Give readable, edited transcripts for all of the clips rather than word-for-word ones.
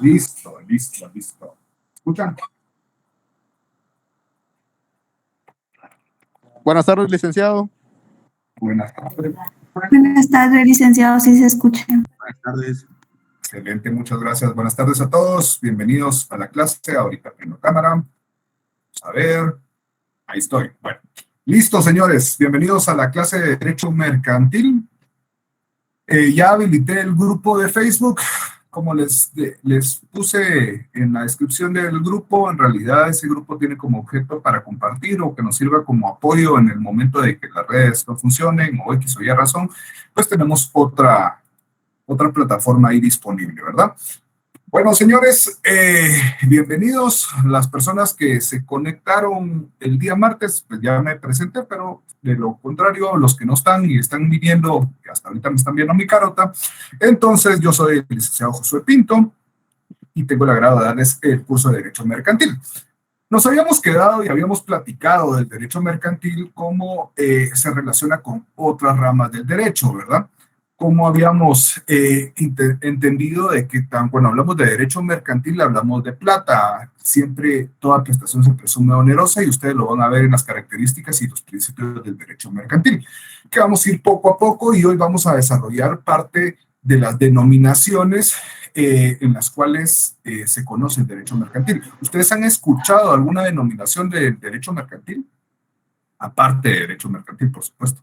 Listo, listo, listo. ¿Escuchan? Buenas tardes, licenciado. Buenas tardes. Buenas tardes, licenciado, sí se escucha. Buenas tardes. Excelente, muchas gracias. Buenas tardes a todos. Bienvenidos a la clase. Ahorita prendo cámara. Vamos a ver. Ahí estoy. Bueno, listo, señores. Bienvenidos a la clase de Derecho Mercantil. Ya habilité el grupo de Facebook. Como les puse en la descripción del grupo, en realidad ese grupo tiene como objeto para compartir o que nos sirva como apoyo en el momento de que las redes no funcionen o X o Y razón, pues tenemos otra plataforma ahí disponible, ¿verdad? Bueno, señores, bienvenidos. Las personas que se conectaron el día martes, pues ya me presenté, pero de lo contrario, los que no están y están viniendo, que hasta ahorita me están viendo mi carota, entonces yo soy el licenciado Josué Pinto y tengo el agrado de darles el curso de Derecho Mercantil. Nos habíamos quedado y habíamos platicado del derecho mercantil, cómo se relaciona con otras ramas del derecho, ¿verdad? Como habíamos entendido de que cuando hablamos de derecho mercantil hablamos de plata. Siempre toda prestación se presume onerosa y ustedes lo van a ver en las características y los principios del derecho mercantil, que vamos a ir poco a poco y hoy vamos a desarrollar parte de las denominaciones en las cuales se conoce el derecho mercantil. ¿Ustedes han escuchado alguna denominación de derecho mercantil? Aparte de derecho mercantil, por supuesto.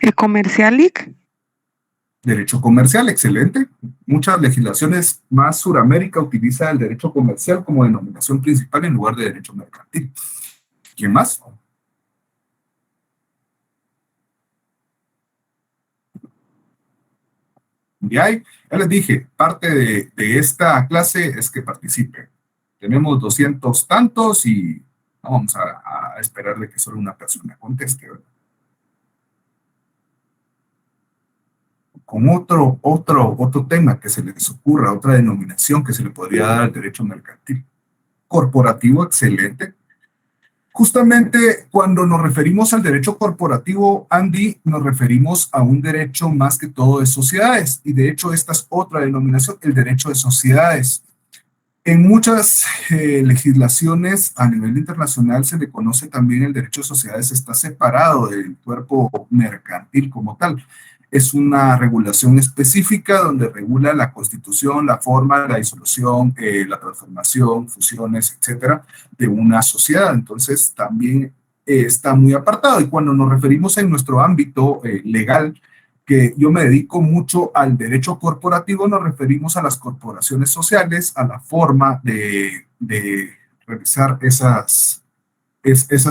¿El comercialic? Derecho comercial, excelente. Muchas legislaciones más Suramérica utiliza el derecho comercial como denominación principal en lugar de derecho mercantil. ¿Quién más? Ya les dije, parte de esta clase es que participen. Tenemos 200 tantos y no vamos a esperar de que solo una persona conteste, ¿verdad? Con otro tema que se les ocurra, otra denominación que se le podría dar al derecho mercantil. Corporativo, excelente. Justamente cuando nos referimos al derecho corporativo, Andy, nos referimos a un derecho más que todo de sociedades. Y de hecho, esta es otra denominación, el derecho de sociedades. En muchas legislaciones a nivel internacional se le conoce también el derecho de sociedades, está separado del cuerpo mercantil como tal. Es una regulación específica donde regula la constitución, la forma, la disolución, la transformación, fusiones, etcétera, de una sociedad. Entonces también está muy apartado. Y cuando nos referimos en nuestro ámbito legal, que yo me dedico mucho al derecho corporativo, nos referimos a las corporaciones sociales, a la forma de realizar esas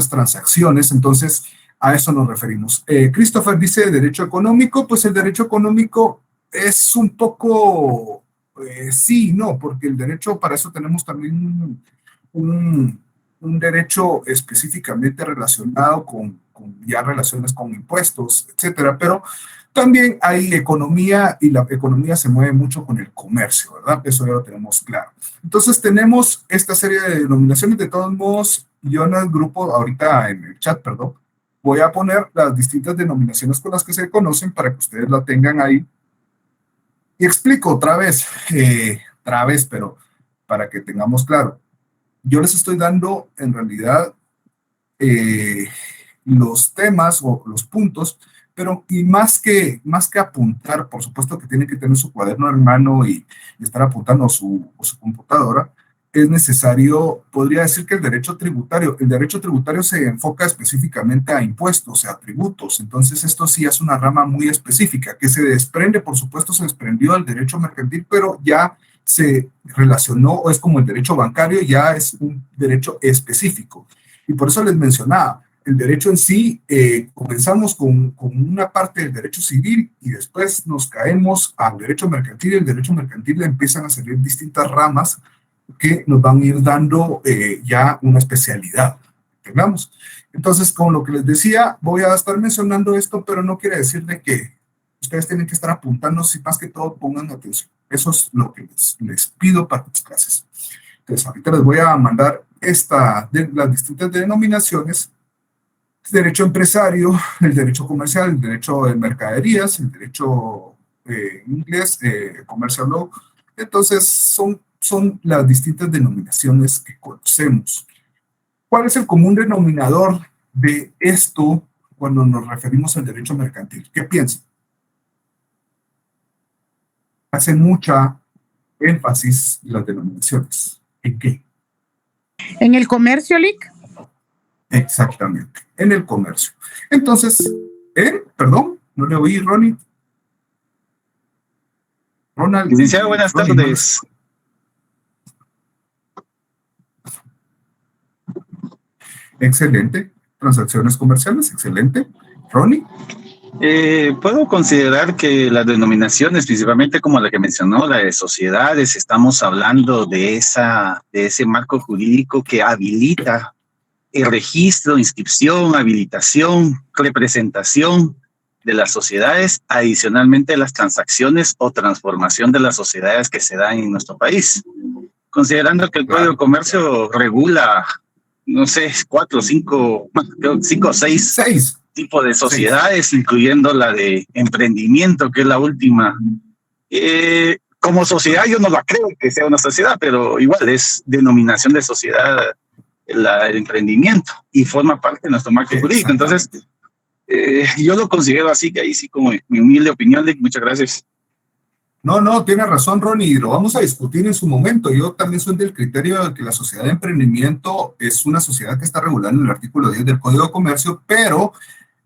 transacciones. Entonces, a eso nos referimos. Christopher dice derecho económico. Pues el derecho económico es un poco sí y no, porque el derecho, para eso tenemos también un derecho específicamente relacionado con ya relaciones con impuestos, etcétera, pero también hay economía y la economía se mueve mucho con el comercio, ¿verdad? Eso ya lo tenemos claro. Entonces tenemos esta serie de denominaciones. De todos modos, yo en el grupo, ahorita en el chat, perdón, voy a poner las distintas denominaciones con las que se conocen para que ustedes la tengan ahí. Y explico otra vez, pero para que tengamos claro. Yo les estoy dando en realidad los temas o los puntos, pero y más que apuntar, por supuesto que tienen que tener su cuaderno en mano y estar apuntando a su computadora, es necesario, podría decir que el derecho tributario se enfoca específicamente a impuestos, a tributos. Entonces esto sí es una rama muy específica que se desprende, por supuesto se desprendió del derecho mercantil, pero ya se relacionó, o es como el derecho bancario, ya es un derecho específico. Y por eso les mencionaba, el derecho en sí, comenzamos con una parte del derecho civil y después nos caemos al derecho mercantil, y el derecho mercantil le empiezan a salir distintas ramas que nos van a ir dando ya una especialidad, ¿entendamos? Entonces, con lo que les decía, voy a estar mencionando esto, pero no quiere decir de que ustedes tienen que estar apuntando, si más que todo pongan atención. Eso es lo que les pido para tus clases. Entonces, ahorita les voy a mandar las distintas denominaciones: derecho empresario, el derecho comercial, el derecho de mercaderías, el derecho en inglés, commercial law, Entonces, son las distintas denominaciones que conocemos. ¿Cuál es el común denominador de esto cuando nos referimos al derecho mercantil? ¿Qué piensan? Hace mucha énfasis las denominaciones. ¿En qué? ¿En el comercio, Lic? Exactamente, en el comercio. Entonces, perdón, no le oí, Ronnie. Ronald. Licenciado, buenas tardes. Excelente. Transacciones comerciales, excelente. Ronnie. Puedo considerar que las denominaciones, principalmente como la que mencionó, la de sociedades, estamos hablando de ese marco jurídico que habilita el registro, inscripción, habilitación, representación de las sociedades, adicionalmente las transacciones o transformación de las sociedades que se dan en nuestro país. Considerando que el Código de Comercio regula, no sé, 4, 5, creo 5 o 6 tipos de sociedades, incluyendo la de emprendimiento, que es la última. Como sociedad yo no la creo que sea una sociedad, pero igual es denominación de sociedad el emprendimiento y forma parte de nuestro marco jurídico. Entonces, yo lo considero así, que ahí sí como mi humilde opinión. Muchas gracias. No, tiene razón, Ronnie, lo vamos a discutir en su momento. Yo también soy del criterio de que la sociedad de emprendimiento es una sociedad que está regulada en el artículo 10 del Código de Comercio, pero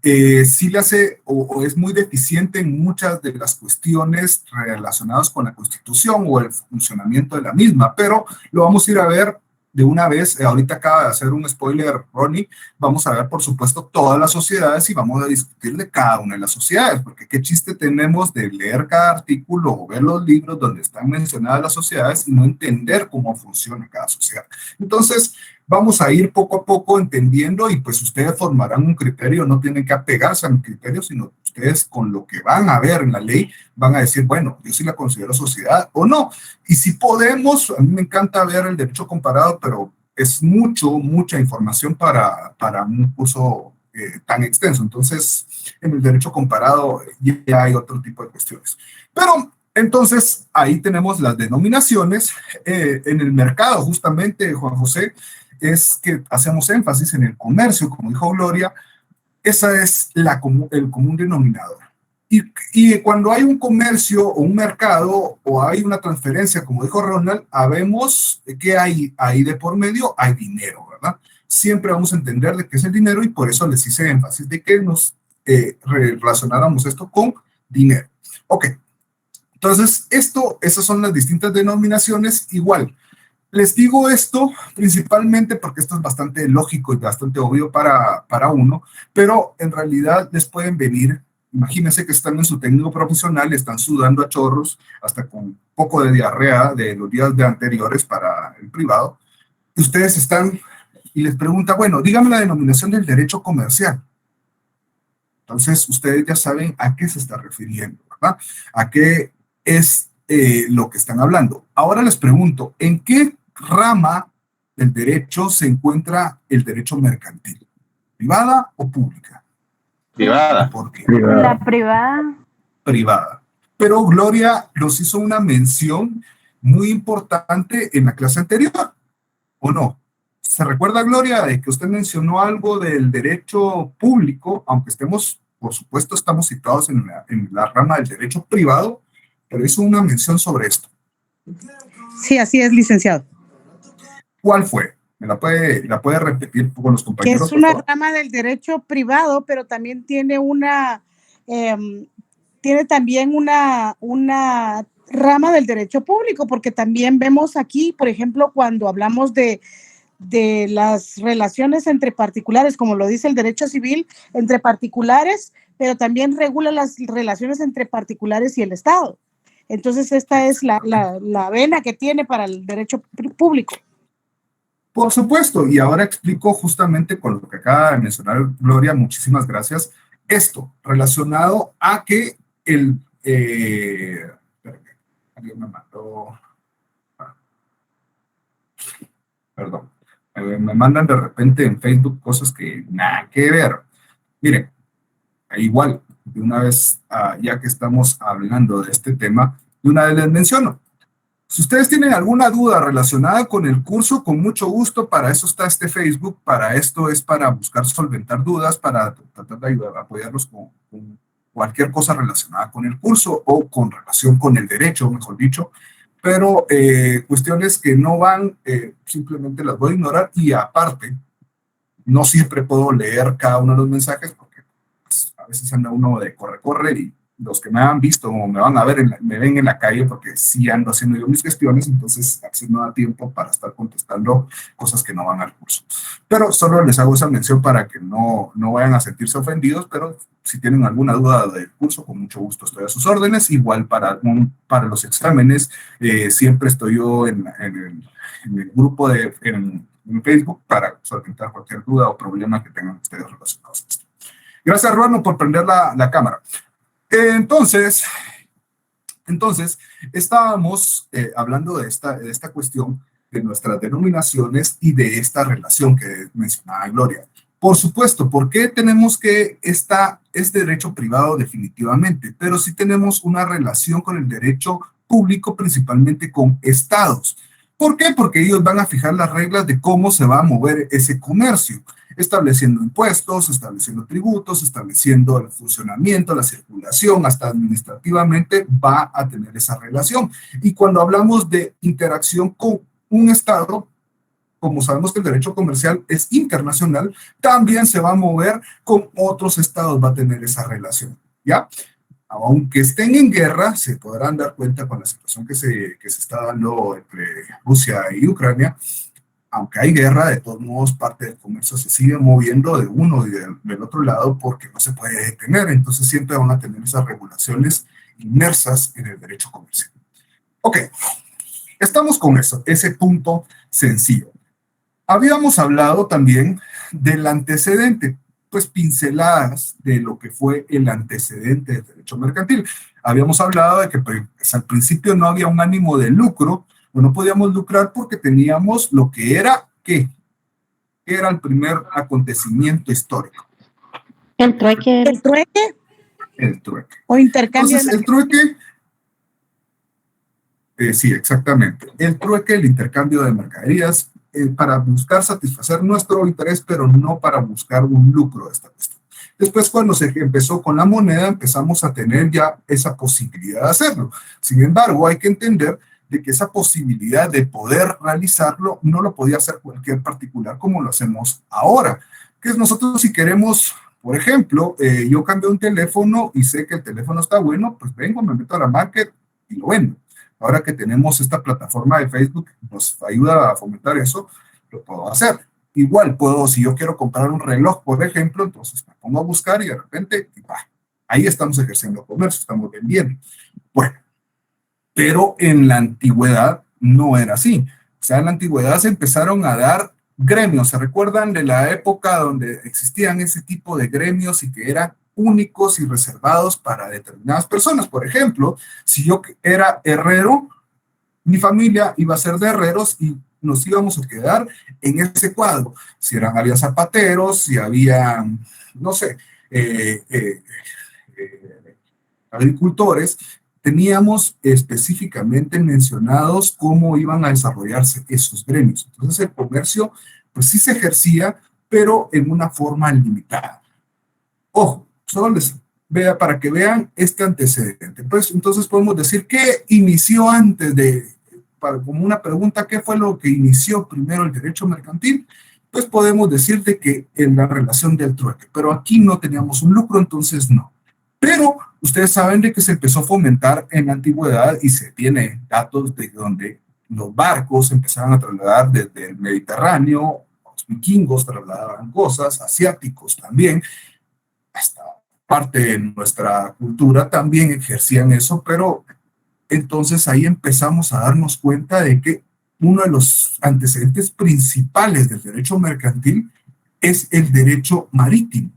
sí le hace o es muy deficiente en muchas de las cuestiones relacionadas con la Constitución o el funcionamiento de la misma, pero lo vamos a ir a ver de una vez. Ahorita acaba de hacer un spoiler, Ronnie. Vamos a ver, por supuesto, todas las sociedades y vamos a discutir de cada una de las sociedades, porque qué chiste tenemos de leer cada artículo o ver los libros donde están mencionadas las sociedades y no entender cómo funciona cada sociedad. Entonces, vamos a ir poco a poco entendiendo y pues ustedes formarán un criterio, no tienen que apegarse a un criterio, sino ustedes con lo que van a ver en la ley van a decir, bueno, yo sí la considero sociedad o no. Y si podemos, a mí me encanta ver el derecho comparado, pero es mucha información para un curso tan extenso. Entonces, en el derecho comparado ya hay otro tipo de cuestiones. Pero entonces, ahí tenemos las denominaciones. En el mercado, justamente, Juan José, es que hacemos énfasis en el comercio, como dijo Gloria. Esa es el común denominador. Y cuando hay un comercio o un mercado o hay una transferencia, como dijo Ronald, habemos que hay ahí de por medio, hay dinero, ¿verdad? Siempre vamos a entender de qué es el dinero y por eso les hice énfasis de que nos relacionáramos esto con dinero. Ok, entonces esas son las distintas denominaciones. Igual, les digo esto principalmente porque esto es bastante lógico y bastante obvio para uno, pero en realidad les pueden venir. Imagínense que están en su técnico profesional, están sudando a chorros, hasta con un poco de diarrea de los días anteriores para el privado, y ustedes están y les pregunta, bueno, dígame la denominación del derecho comercial. Entonces, ustedes ya saben a qué se está refiriendo, ¿verdad? A qué es lo que están hablando. Ahora les pregunto, ¿en qué rama del derecho se encuentra el derecho mercantil? ¿Privada o pública? Privada. ¿Por qué? La privada. Privada. Pero Gloria nos hizo una mención muy importante en la clase anterior, ¿o no? ¿Se recuerda, Gloria, de que usted mencionó algo del derecho público, aunque estemos, por supuesto, estamos situados en la rama del derecho privado, pero hizo una mención sobre esto? Sí, así es, licenciado. ¿Cuál fue? ¿Me la puede repetir con los Que compañeros? es una rama del derecho privado, pero también tiene también una rama del derecho público, porque también vemos aquí, por ejemplo, cuando hablamos de las relaciones entre particulares, como lo dice el derecho civil, entre particulares, pero también regula las relaciones entre particulares y el Estado. Entonces, esta es la vena que tiene para el derecho público. Por supuesto, y ahora explico justamente con lo que acaba de mencionar Gloria, muchísimas gracias, esto relacionado a que alguien me mandó, perdón, me mandan de repente en Facebook cosas que nada que ver. Miren, igual, de una vez, ya que estamos hablando de este tema, de una vez les menciono, Si ustedes tienen alguna duda relacionada con el curso, con mucho gusto, para eso está este Facebook, para esto es para buscar solventar dudas, para tratar de ayudar, apoyarlos con cualquier cosa relacionada con el curso o con relación con el derecho, mejor dicho, pero cuestiones que no van, simplemente las voy a ignorar y aparte, no siempre puedo leer cada uno de los mensajes porque pues, a veces anda uno de corre y los que me han visto o me van a ver, me ven en la calle porque sí ando haciendo yo mis gestiones, entonces a veces no da tiempo para estar contestando cosas que no van al curso. Pero solo les hago esa mención para que no vayan a sentirse ofendidos, pero si tienen alguna duda del curso, con mucho gusto estoy a sus órdenes. Igual para los exámenes, siempre estoy yo en el grupo en Facebook para solventar cualquier duda o problema que tengan ustedes relacionados a esto. Gracias, Ruano, por prender la cámara. Entonces, estábamos hablando de esta cuestión de nuestras denominaciones y de esta relación que mencionaba Gloria. Por supuesto, ¿por qué tenemos que es derecho privado definitivamente? Pero sí tenemos una relación con el derecho público, principalmente con estados. ¿Por qué? Porque ellos van a fijar las reglas de cómo se va a mover ese comercio, estableciendo impuestos, estableciendo tributos, estableciendo el funcionamiento, la circulación, hasta administrativamente va a tener esa relación. Y cuando hablamos de interacción con un estado, como sabemos que el derecho comercial es internacional, también se va a mover con otros estados, va a tener esa relación, ¿ya? Aunque estén en guerra, se podrán dar cuenta con la situación que se está dando entre Rusia y Ucrania. Aunque hay guerra, de todos modos, parte del comercio se sigue moviendo de uno y del otro lado porque no se puede detener. Entonces siempre van a tener esas regulaciones inmersas en el derecho comercial. Ok, estamos con eso, ese punto sencillo. Habíamos hablado también del antecedente, pues pinceladas de lo que fue el antecedente del derecho mercantil. Habíamos hablado de que pues, al principio no había un ánimo de lucro, o no podíamos lucrar porque teníamos lo que era, ¿qué? Era el primer acontecimiento histórico. El trueque. ¿El trueque? El trueque. O intercambio. Entonces, el trueque, sí, exactamente. El trueque, el intercambio de mercaderías, para buscar satisfacer nuestro interés, pero no para buscar un lucro de esta cuestión. Después, cuando se empezó con la moneda, empezamos a tener ya esa posibilidad de hacerlo. Sin embargo, hay que entender de que esa posibilidad de poder realizarlo no lo podía hacer cualquier particular como lo hacemos ahora. Que es nosotros si queremos, por ejemplo, yo cambio un teléfono y sé que el teléfono está bueno, pues vengo, me meto a la market y lo vendo. Ahora que tenemos esta plataforma de Facebook, nos ayuda a fomentar eso, lo puedo hacer. Igual puedo, si yo quiero comprar un reloj, por ejemplo, entonces me pongo a buscar y de repente, ahí estamos ejerciendo comercio, estamos vendiendo. Bueno, pero en la antigüedad no era así. O sea, en la antigüedad se empezaron a dar gremios. ¿Se recuerdan de la época donde existían ese tipo de gremios y que eran únicos y reservados para determinadas personas? Por ejemplo, si yo era herrero, mi familia iba a ser de herreros y nos íbamos a quedar en ese cuadro. Si había zapateros, si había, no sé, agricultores, teníamos específicamente mencionados cómo iban a desarrollarse esos gremios. Entonces el comercio, pues sí se ejercía, pero en una forma limitada. Ojo, solo les vea para que vean este antecedente. Pues entonces podemos decir que inició antes como una pregunta, ¿qué fue lo que inició primero el derecho mercantil? Pues podemos decir de que en la relación del trueque, pero aquí no teníamos un lucro, entonces no. Pero ustedes saben de que se empezó a fomentar en la antigüedad y se tiene datos de donde los barcos empezaron a trasladar desde el Mediterráneo, los vikingos trasladaban cosas, asiáticos también, hasta parte de nuestra cultura también ejercían eso, pero entonces ahí empezamos a darnos cuenta de que uno de los antecedentes principales del derecho mercantil es el derecho marítimo.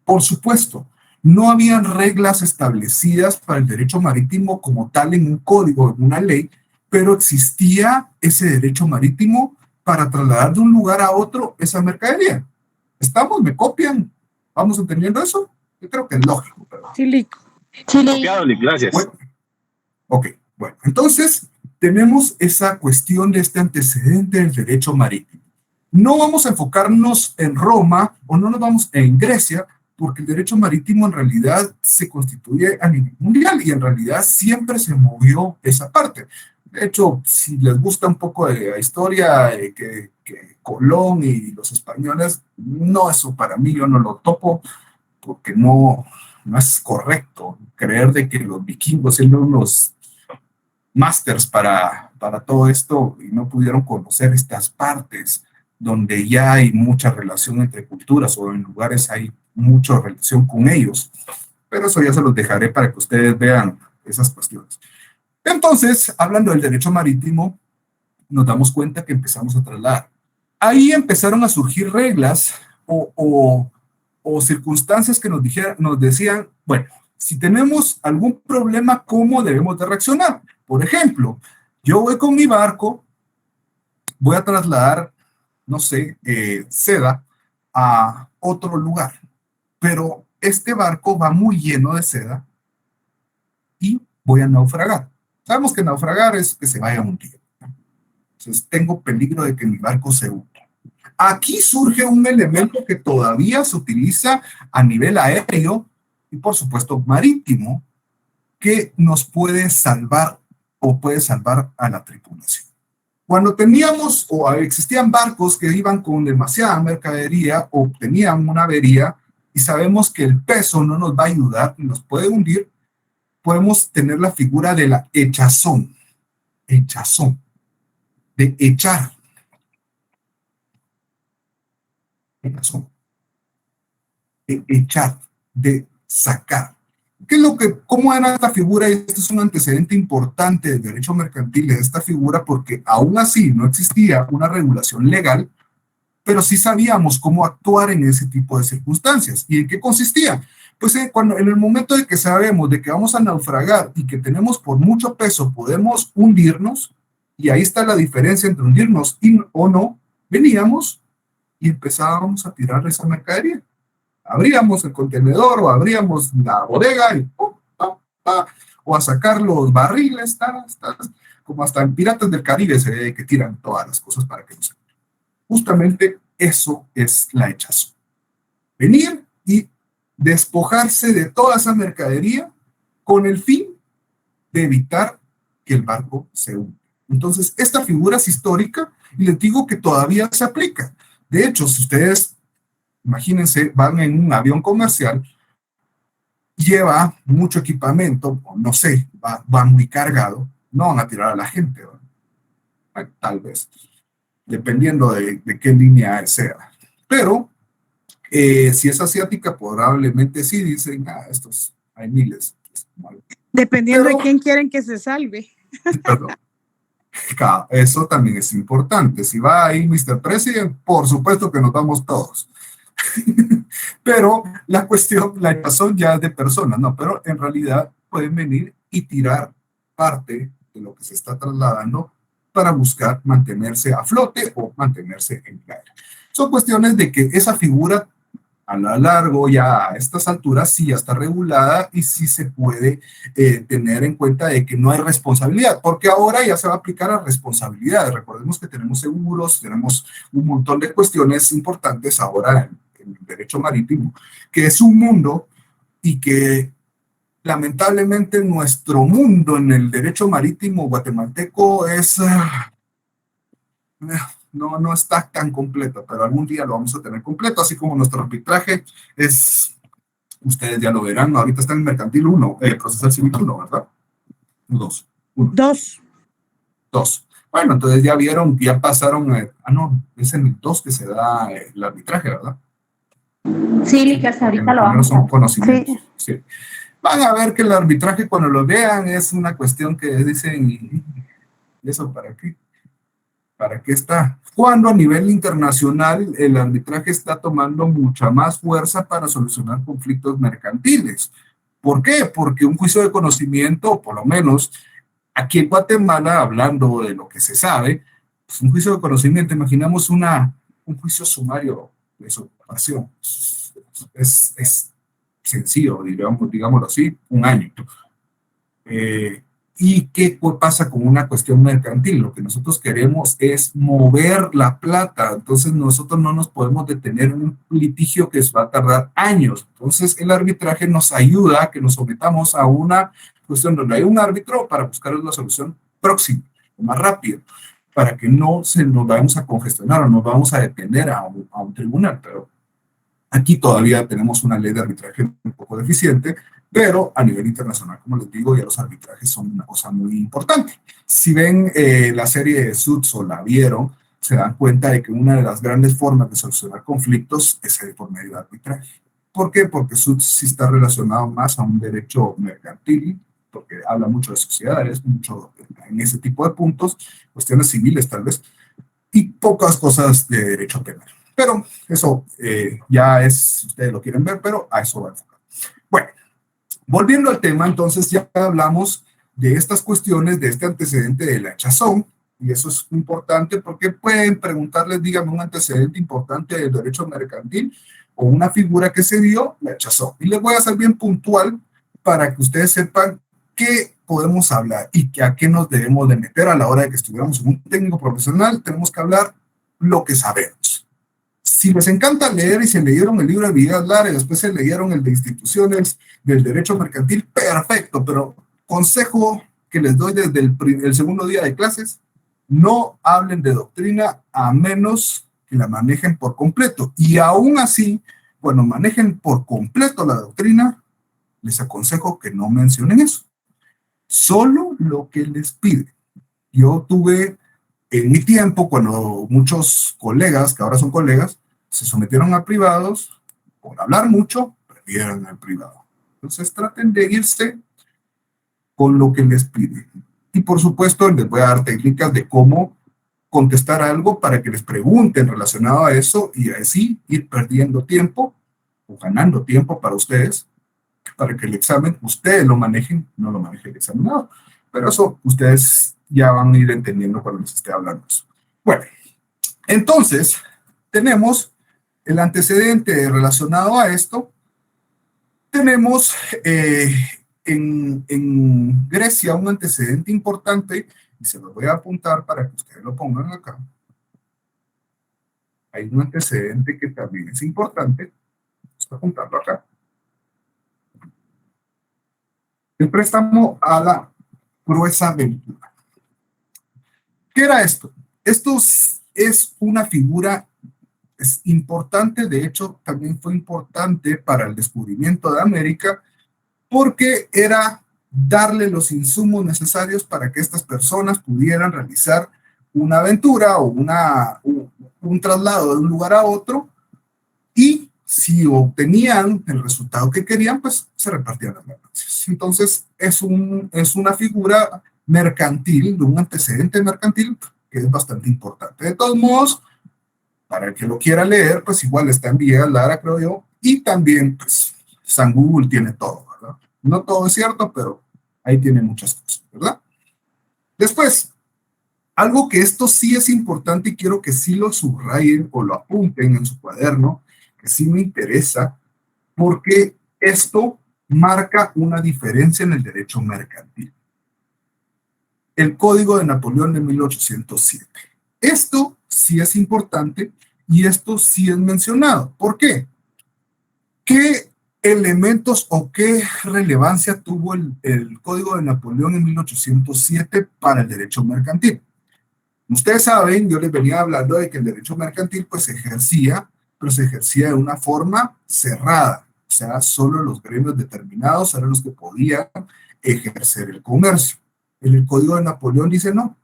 Por supuesto, no habían reglas establecidas para el derecho marítimo como tal en un código, en una ley, pero existía ese derecho marítimo para trasladar de un lugar a otro esa mercadería. ¿Estamos? ¿Me copian? ¿Vamos entendiendo eso? Yo creo que es lógico. Pero... Sí, Copiado, gracias. Bueno, ok, bueno, entonces tenemos esa cuestión de este antecedente del derecho marítimo. No vamos a enfocarnos en Roma o no nos vamos en Grecia, porque el derecho marítimo en realidad se constituye a nivel mundial y en realidad siempre se movió esa parte. De hecho, si les gusta un poco de la historia, que Colón y los españoles, no, eso para mí yo no lo topo, porque no es correcto creer de que los vikingos eran unos másters para todo esto y no pudieron conocer estas partes donde ya hay mucha relación entre culturas o en lugares hay mucha relación con ellos. Pero eso ya se los dejaré para que ustedes vean esas cuestiones. Entonces, hablando del derecho marítimo, nos damos cuenta que empezamos a trasladar. Ahí empezaron a surgir reglas o circunstancias que nos decían, bueno, si tenemos algún problema, ¿cómo debemos de reaccionar? Por ejemplo, yo voy con mi barco, voy a trasladar, no sé, seda a otro lugar, pero este barco va muy lleno de seda y voy a naufragar. Sabemos que naufragar es que se vaya a hundir. Entonces tengo peligro de que mi barco se hunda. Aquí surge un elemento que todavía se utiliza a nivel aéreo y por supuesto marítimo, que nos puede salvar o puede salvar a la tripulación. Cuando teníamos o existían barcos que iban con demasiada mercadería o tenían una avería y sabemos que el peso no nos va a ayudar y nos puede hundir, podemos tener la figura de la echazón, de echar, de echar, de sacar. ¿Qué es cómo era esta figura? Este es un antecedente importante del derecho mercantil de esta figura porque aún así no existía una regulación legal, pero sí sabíamos cómo actuar en ese tipo de circunstancias. ¿Y en qué consistía? Pues en el momento de que sabemos de que vamos a naufragar y que tenemos por mucho peso, podemos hundirnos, y ahí está la diferencia entre hundirnos o no, veníamos y empezábamos a tirar esa mercadería. Abríamos el contenedor o abríamos la bodega y o a sacar los barriles, como hasta en Piratas del Caribe se ve que tiran todas las cosas para que no se... Justamente eso es la echazón. Venir y despojarse de toda esa mercadería con el fin de evitar que el barco se hunda. Entonces, esta figura es histórica y les digo que todavía se aplica. De hecho, si ustedes, imagínense, van en un avión comercial, lleva mucho equipamiento, no sé, va muy cargado, no van a tirar a la gente, ¿verdad? Tal vez, dependiendo de qué línea sea. Pero, si es asiática, probablemente sí dicen, estos hay miles. Dependiendo de quién quieren que se salve. Perdón. Eso también es importante. Si va ahí Mr. President, por supuesto que nos vamos todos. Pero la cuestión, la razón ya es de personas, no, pero en realidad pueden venir y tirar parte de lo que se está trasladando para buscar mantenerse a flote o mantenerse en el aire. Son cuestiones de que esa figura a lo largo, ya a estas alturas, sí ya está regulada y sí se puede tener en cuenta de que no hay responsabilidad, porque ahora ya se va a aplicar a responsabilidades. Recordemos que tenemos seguros, tenemos un montón de cuestiones importantes ahora en el derecho marítimo, que es un mundo y que lamentablemente nuestro mundo en el derecho marítimo guatemalteco es... no está tan completo, pero algún día lo vamos a tener completo, así como nuestro arbitraje es, ustedes ya lo verán, ¿no? Ahorita está en el mercantil 1, procesal civil 1, ¿verdad? 2. 2. Bueno, entonces ya vieron, ya pasaron, no, es en el 2 que se da el arbitraje, ¿verdad? Sí, que hasta ahorita lo vamos son conocimientos. Sí. Sí. Van a ver que el arbitraje cuando lo vean es una cuestión que dicen, ¿y eso para qué? ¿Para qué está? Cuando a nivel internacional el arbitraje está tomando mucha más fuerza para solucionar conflictos mercantiles. ¿Por qué? Porque un juicio de conocimiento, por lo menos aquí en Guatemala, hablando de lo que se sabe, pues un juicio de conocimiento, imaginamos un juicio sumario de sobreparación. Es sencillo, digámoslo así, un año. ¿Y qué pasa con una cuestión mercantil? Lo que nosotros queremos es mover la plata, entonces nosotros no nos podemos detener en un litigio que va a tardar años. Entonces el arbitraje nos ayuda a que nos sometamos a una cuestión donde hay un árbitro para buscar la solución próxima, más rápido, para que no nos vayamos a congestionar o nos vamos a detener a un tribunal. Pero aquí todavía tenemos una ley de arbitraje un poco deficiente, pero a nivel internacional, como les digo, ya los arbitrajes son una cosa muy importante. Si ven la serie de Suits o la vieron, se dan cuenta de que una de las grandes formas de solucionar conflictos es por medio de arbitraje. ¿Por qué? Porque Suits sí está relacionado más a un derecho mercantil, porque habla mucho de sociedades, mucho en ese tipo de puntos, cuestiones civiles tal vez, y pocas cosas de derecho penal. Pero eso ya es, si ustedes lo quieren ver, pero a eso va a enfocar. Bueno, volviendo al tema, entonces ya hablamos de estas cuestiones, de este antecedente de la hinchazón, y eso es importante porque pueden preguntarles, díganme, un antecedente importante del derecho mercantil o una figura que se dio, la hinchazón. Y les voy a ser bien puntual para que ustedes sepan qué podemos hablar y a qué nos debemos de meter a la hora de que estuviéramos en un técnico profesional. Tenemos que hablar lo que sabemos. Si les encanta leer y se leyeron el libro de Villegas Lara y después se leyeron el de instituciones del derecho mercantil, perfecto, pero consejo que les doy desde el segundo día de clases, no hablen de doctrina a menos que la manejen por completo. Y aún así, cuando manejen por completo la doctrina, les aconsejo que no mencionen eso. Solo lo que les pide. Yo tuve en mi tiempo, cuando muchos colegas, que ahora son colegas, se sometieron a privados, por hablar mucho, perdieron el privado. Entonces traten de irse con lo que les piden. Y por supuesto les voy a dar técnicas de cómo contestar algo para que les pregunten relacionado a eso y así ir perdiendo tiempo o ganando tiempo para ustedes, para que el examen ustedes lo manejen, no lo maneje el examinador. Pero eso ustedes ya van a ir entendiendo cuando les esté hablando. Bueno, entonces tenemos el antecedente relacionado a esto. Tenemos en Grecia un antecedente importante, y se lo voy a apuntar para que ustedes lo pongan acá. Hay un antecedente que también es importante, vamos a apuntarlo acá. El préstamo a la Gruesa Ventura. ¿Qué era esto? Esto es una figura importante, de hecho también fue importante para el descubrimiento de América, porque era darle los insumos necesarios para que estas personas pudieran realizar una aventura o un traslado de un lugar a otro, y si obtenían el resultado que querían, pues se repartían las ganancias. Entonces es una figura mercantil, de un antecedente mercantil que es bastante importante. De todos modos, para el que lo quiera leer, pues igual está en Villegas Lara, creo yo, y también pues San Google tiene todo, ¿verdad? No todo es cierto, pero ahí tiene muchas cosas, ¿verdad? Después, algo que esto sí es importante y quiero que sí lo subrayen o lo apunten en su cuaderno, que sí me interesa, porque esto marca una diferencia en el derecho mercantil. El Código de Napoleón de 1807. Esto sí es importante y esto sí es mencionado. ¿Por qué? ¿Qué elementos o qué relevancia tuvo el Código de Napoleón en 1807 para el derecho mercantil? Ustedes saben, yo les venía hablando de que el derecho mercantil pues se ejercía, pero se ejercía de una forma cerrada. O sea, solo los gremios determinados eran los que podían ejercer el comercio. En el Código de Napoleón dice no,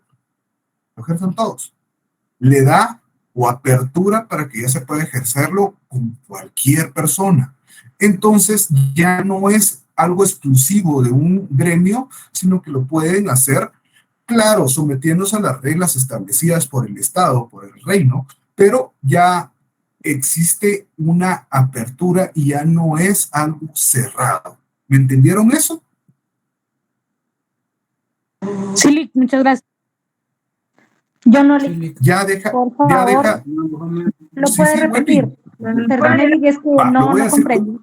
lo ejercen todos. Le da o apertura para que ya se pueda ejercerlo con cualquier persona. Entonces ya no es algo exclusivo de un gremio, sino que lo pueden hacer, claro, sometiéndose a las reglas establecidas por el Estado, por el reino, pero ya existe una apertura y ya no es algo cerrado. ¿Me entendieron eso? Sí, muchas gracias. Yo no le... Ya deja, Por favor, ya deja. ¿lo Sí, puede sí, repetir? Perdón, es que Va, lo no voy a decir. comprendí.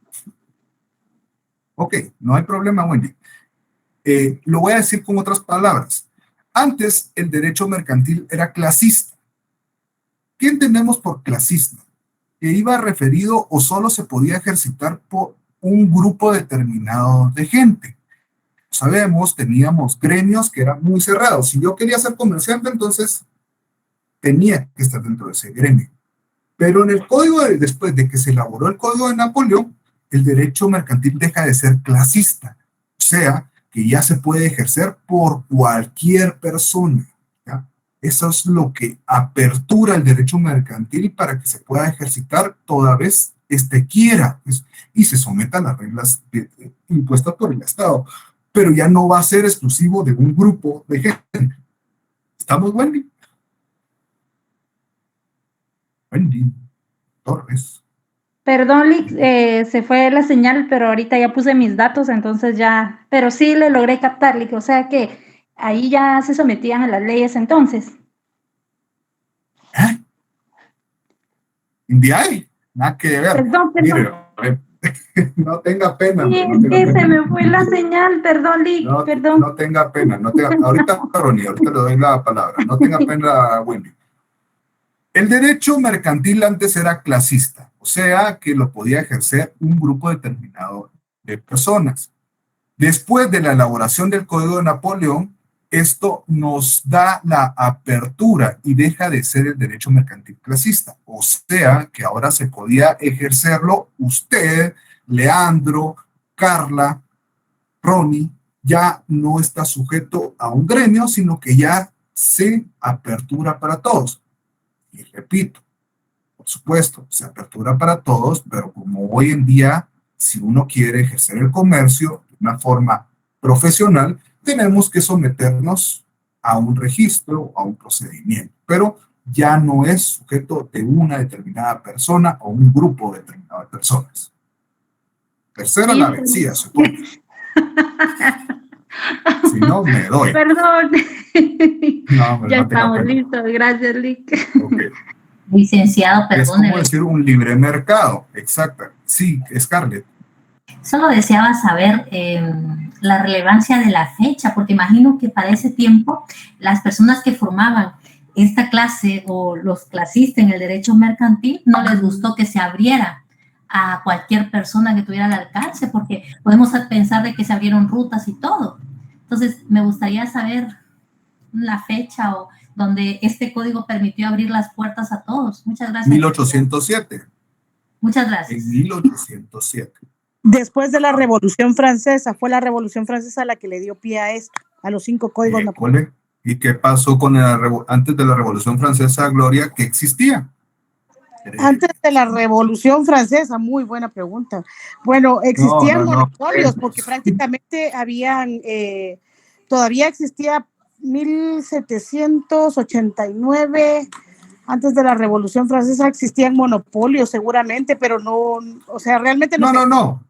Ok, no hay problema, Wendy. Lo voy a decir con otras palabras. Antes el derecho mercantil era clasista. ¿Qué entendemos por clasista? Que iba referido o solo se podía ejercitar por un grupo determinado de gente. Sabemos, teníamos gremios que eran muy cerrados. Si yo quería ser comerciante, entonces tenía que estar dentro de ese gremio. Pero en el código, después de que se elaboró el código de Napoleón, el derecho mercantil deja de ser clasista. O sea, que ya se puede ejercer por cualquier persona. ¿Ya? Eso es lo que apertura el derecho mercantil para que se pueda ejercitar toda vez quiera, pues, y se someta a las reglas impuestas por el Estado. Pero ya no va a ser exclusivo de un grupo de gente. ¿Estamos, Wendy? Wendy Torres. Perdón, Lick, se fue la señal, pero ahorita ya puse mis datos, entonces ya, pero sí le logré captar, Lick, o sea que ahí ya se sometían a las leyes entonces. ¿Eh? ¿Indiay? Nada que ver. Perdón. Mire, no tenga pena. Sí, no tenga pena. se me fue la señal, perdón, Lick, perdón. No tenga pena, ahorita, Ronnie, ahorita le doy la palabra. No tenga pena, Wendy. El derecho mercantil antes era clasista, o sea que lo podía ejercer un grupo determinado de personas. Después de la elaboración del Código de Napoleón, esto nos da la apertura y deja de ser el derecho mercantil clasista, o sea que ahora se podía ejercerlo usted, Leandro, Carla, Ronnie, ya no está sujeto a un gremio, sino que ya se apertura para todos. Y repito, por supuesto, se apertura para todos, pero como hoy en día, si uno quiere ejercer el comercio de una forma profesional, tenemos que someternos a un registro, a un procedimiento, pero ya no es sujeto de una determinada persona o un grupo determinado de personas. Tercera la vencida, supongo. Si no, me doy. Perdón. No, ya no estamos listos, gracias, Lick. Okay. Licenciado, Es perdón. como decir un libre mercado, exacto. Sí, Scarlett. Solo deseaba saber la relevancia de la fecha, porque imagino que para ese tiempo las personas que formaban esta clase o los clasistas en el derecho mercantil no les gustó que se abriera a cualquier persona que tuviera el alcance, porque podemos pensar de que se abrieron rutas y todo. Entonces, me gustaría saber la fecha o donde este código permitió abrir las puertas a todos. Muchas gracias. 1807. Muchas gracias. En 1807. Después de la Revolución Francesa, fue la Revolución Francesa la que le dio pie a esto, a los 5 códigos napoleónicos. ¿Y qué pasó con antes de la Revolución Francesa, Gloria? ¿Qué existía? Antes de la Revolución Francesa, muy buena pregunta. Bueno, existían monopolios porque prácticamente habían, todavía existía 1789, antes de la Revolución Francesa existían monopolios seguramente, pero no, o sea, realmente No,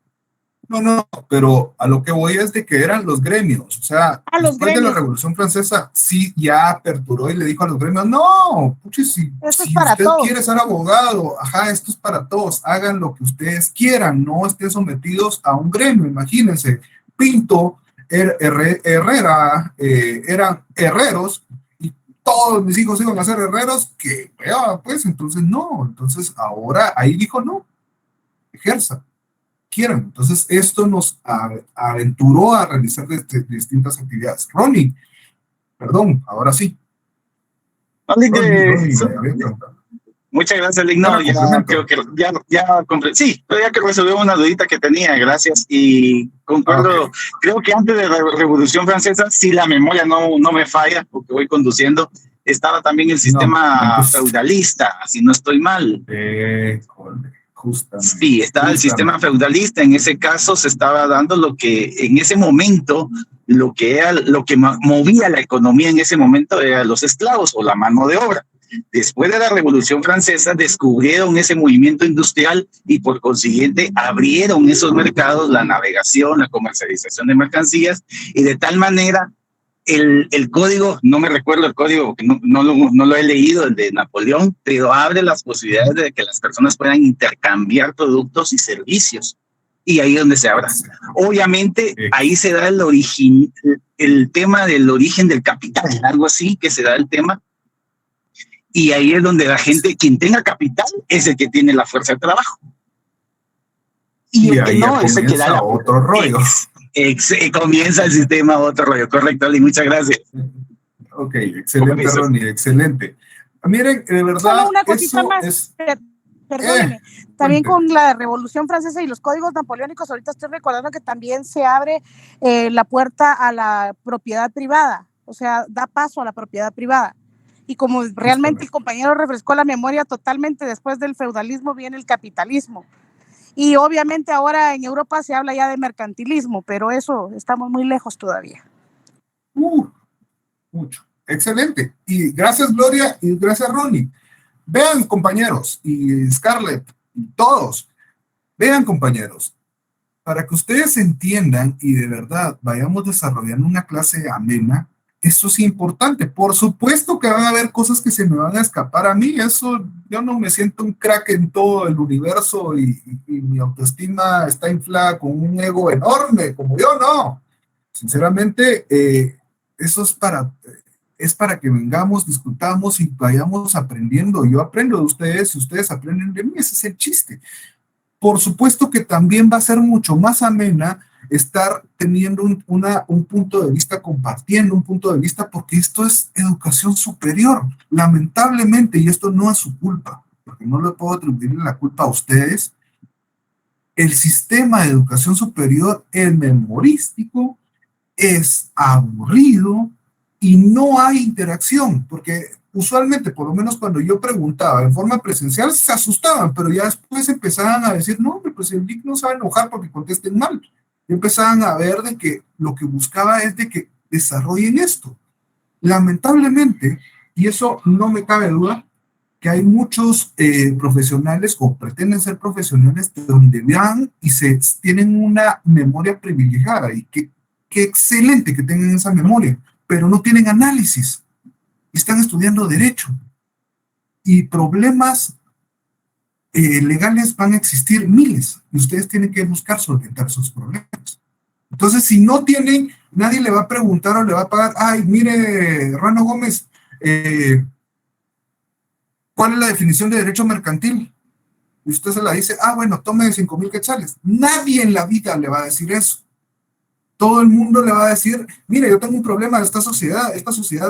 pero a lo que voy es de que eran los gremios, o sea, después de la Revolución Francesa, sí, ya aperturó y le dijo a los gremios, no, puche, si usted quiere ser abogado, esto es para todos, hagan lo que ustedes quieran, no estén sometidos a un gremio, imagínense, Pinto, Herrera, eran herreros, y todos mis hijos iban a ser herreros, que, pues, entonces no, entonces ahora ahí dijo, no, ejerza. Quieran. Entonces, esto nos aventuró a realizar distintas actividades. Ronnie, perdón, ahora sí. Muchas gracias, Lick. No, ya creo que sí, pero ya que resolvió una dudita que tenía, gracias. Y concuerdo, creo que antes de la Revolución Francesa, si la memoria no me falla, porque voy conduciendo, estaba también el sistema feudalista, si no estoy mal. Justamente. Sí, estaba el sistema feudalista. En ese caso se estaba dando lo que en ese momento, lo que movía la economía en ese momento eran los esclavos o la mano de obra. Después de la Revolución Francesa descubrieron ese movimiento industrial y por consiguiente abrieron esos mercados, la navegación, la comercialización de mercancías, y de tal manera el código, no me recuerdo el código, no lo he leído, el de Napoleón, pero abre las posibilidades de que las personas puedan intercambiar productos y servicios. Y ahí es donde se habla. Obviamente, ahí se da el origen, el tema del origen del capital, algo así, que se da el tema. Y ahí es donde la gente, quien tenga capital, es el que tiene la fuerza de trabajo. Y el que no, es el que da otro rollo. Comienza el sistema otro rollo. Correcto, Ali, muchas gracias. Ok, excelente, Ronnie, excelente. Miren, de verdad, solo una cosita eso más. es... Perdóneme, también con la Revolución Francesa y los códigos napoleónicos, ahorita estoy recordando que también se abre la puerta a la propiedad privada, o sea, da paso a la propiedad privada. Y como realmente el compañero refrescó la memoria, totalmente después del feudalismo viene el capitalismo. Y obviamente ahora en Europa se habla ya de mercantilismo, pero eso estamos muy lejos todavía. Mucho. Excelente. Y gracias, Gloria, y gracias, Ronnie. Vean, compañeros, y Scarlett, y todos, vean, compañeros, para que ustedes entiendan y de verdad vayamos desarrollando una clase amena, eso es importante. Por supuesto que van a haber cosas que se me van a escapar a mí, eso, yo no me siento un crack en todo el universo y mi autoestima está inflada con un ego enorme, como yo, no. Sinceramente, eso es para que vengamos, discutamos y vayamos aprendiendo. Yo aprendo de ustedes y ustedes aprenden de mí, ese es el chiste. Por supuesto que también va a ser mucho más amena estar teniendo un punto de vista, compartiendo un punto de vista, porque esto es educación superior, lamentablemente, y esto no es su culpa, porque no le puedo atribuir la culpa a ustedes. El sistema de educación superior, el memorístico, es aburrido, y no hay interacción, porque usualmente, por lo menos cuando yo preguntaba en forma presencial, se asustaban, pero ya después empezaban a decir, no, pues el Lic no se va a enojar porque contesten mal. Y empezaban a ver de que lo que buscaba es de que desarrollen esto. Lamentablemente, y eso no me cabe duda, que hay muchos profesionales o pretenden ser profesionales donde vean y tienen una memoria privilegiada, y qué excelente que tengan esa memoria, pero no tienen análisis, están estudiando derecho, y problemas legales van a existir miles, y ustedes tienen que buscar solventar esos problemas. Entonces, si no tienen, nadie le va a preguntar o le va a pagar, ay, mire, Rano Gómez, ¿cuál es la definición de derecho mercantil? Y usted se la dice, bueno, tome 5,000 quetzales. Nadie en la vida le va a decir eso. Todo el mundo le va a decir, mire, yo tengo un problema de esta sociedad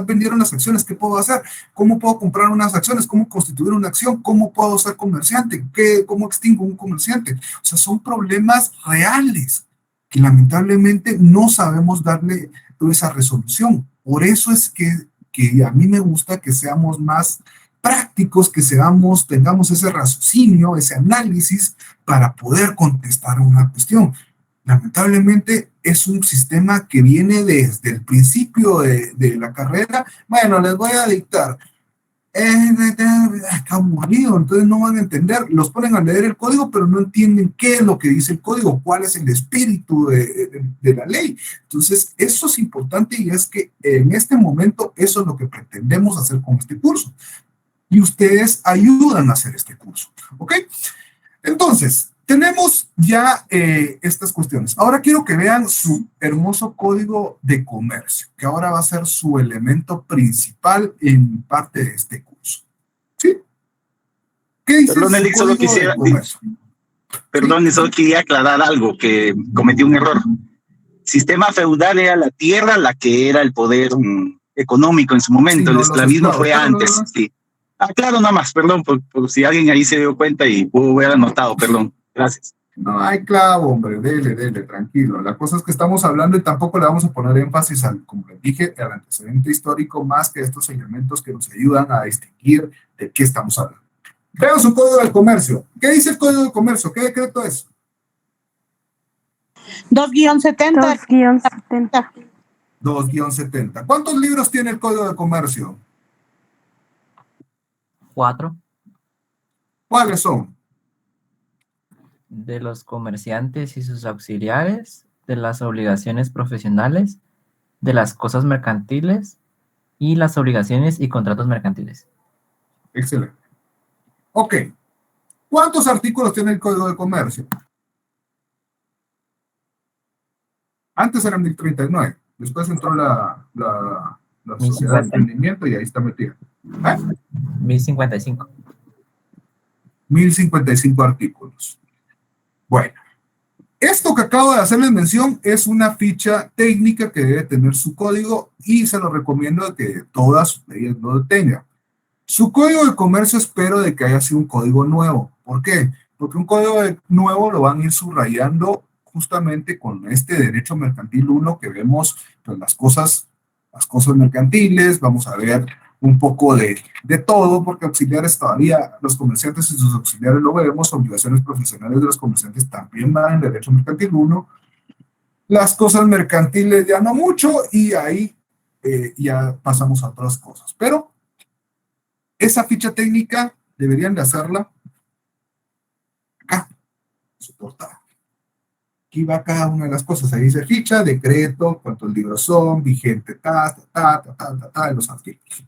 vendieron las acciones, ¿qué puedo hacer? ¿Cómo puedo comprar unas acciones? ¿Cómo constituir una acción? ¿Cómo puedo ser comerciante? ¿Cómo extingo un comerciante? O sea, son problemas reales que lamentablemente no sabemos darle toda esa resolución. Por eso es que a mí me gusta que seamos más prácticos, que tengamos ese raciocinio, ese análisis para poder contestar una cuestión. Lamentablemente es un sistema que viene desde el principio de la carrera. Bueno, les voy a dictar. Qué aburrido, entonces no van a entender. Los ponen a leer el código, pero no entienden qué es lo que dice el código, cuál es el espíritu de la ley. Entonces, eso es importante, y es que en este momento eso es lo que pretendemos hacer con este curso. Y ustedes ayudan a hacer este curso, ¿ok? Entonces, tenemos ya estas cuestiones. Ahora quiero que vean su hermoso código de comercio, que ahora va a ser su elemento principal en parte de este curso. ¿Sí? ¿Qué dice Perdón, Elic, solo quisiera, perdón, solo quería aclarar algo, que cometí un error. Sistema feudal era la tierra la que era el poder económico en su momento, sí, el esclavismo fue antes. Sí. Claro, nada más, perdón, por si alguien ahí se dio cuenta y pudo haber anotado, perdón. Gracias. No hay clavo, hombre, dele, tranquilo. La cosa es que estamos hablando y tampoco le vamos a poner énfasis al, como les dije, al antecedente histórico, más que estos elementos que nos ayudan a distinguir de qué estamos hablando. Vean su código de comercio. ¿Qué dice el código de comercio? ¿Qué decreto es? 2-70. 2-70. 2-70. ¿Cuántos libros tiene el código de comercio? 4. ¿Cuáles son? De los comerciantes y sus auxiliares, de las obligaciones profesionales, de las cosas mercantiles y las obligaciones y contratos mercantiles. Excelente. Ok. ¿Cuántos artículos tiene el Código de Comercio? Antes era 1039, después entró la sociedad de emprendimiento y ahí está metida. 1055. 1055 artículos. Bueno, esto que acabo de hacerles mención es una ficha técnica que debe tener su código y se lo recomiendo que todas sus leyes lo tengan. Su código de comercio espero de que haya sido un código nuevo. ¿Por qué? Porque un código nuevo lo van a ir subrayando justamente con este derecho mercantil 1 que vemos pues, las cosas mercantiles, vamos a ver un poco de todo, porque auxiliares todavía, los comerciantes y sus auxiliares lo vemos, obligaciones profesionales de los comerciantes también van en derecho mercantil 1, las cosas mercantiles ya no mucho, y ahí ya pasamos a otras cosas, pero esa ficha técnica deberían de hacerla acá, en su portada. Aquí va cada una de las cosas, ahí dice ficha, decreto, cuántos libros son, vigente, de los artículos.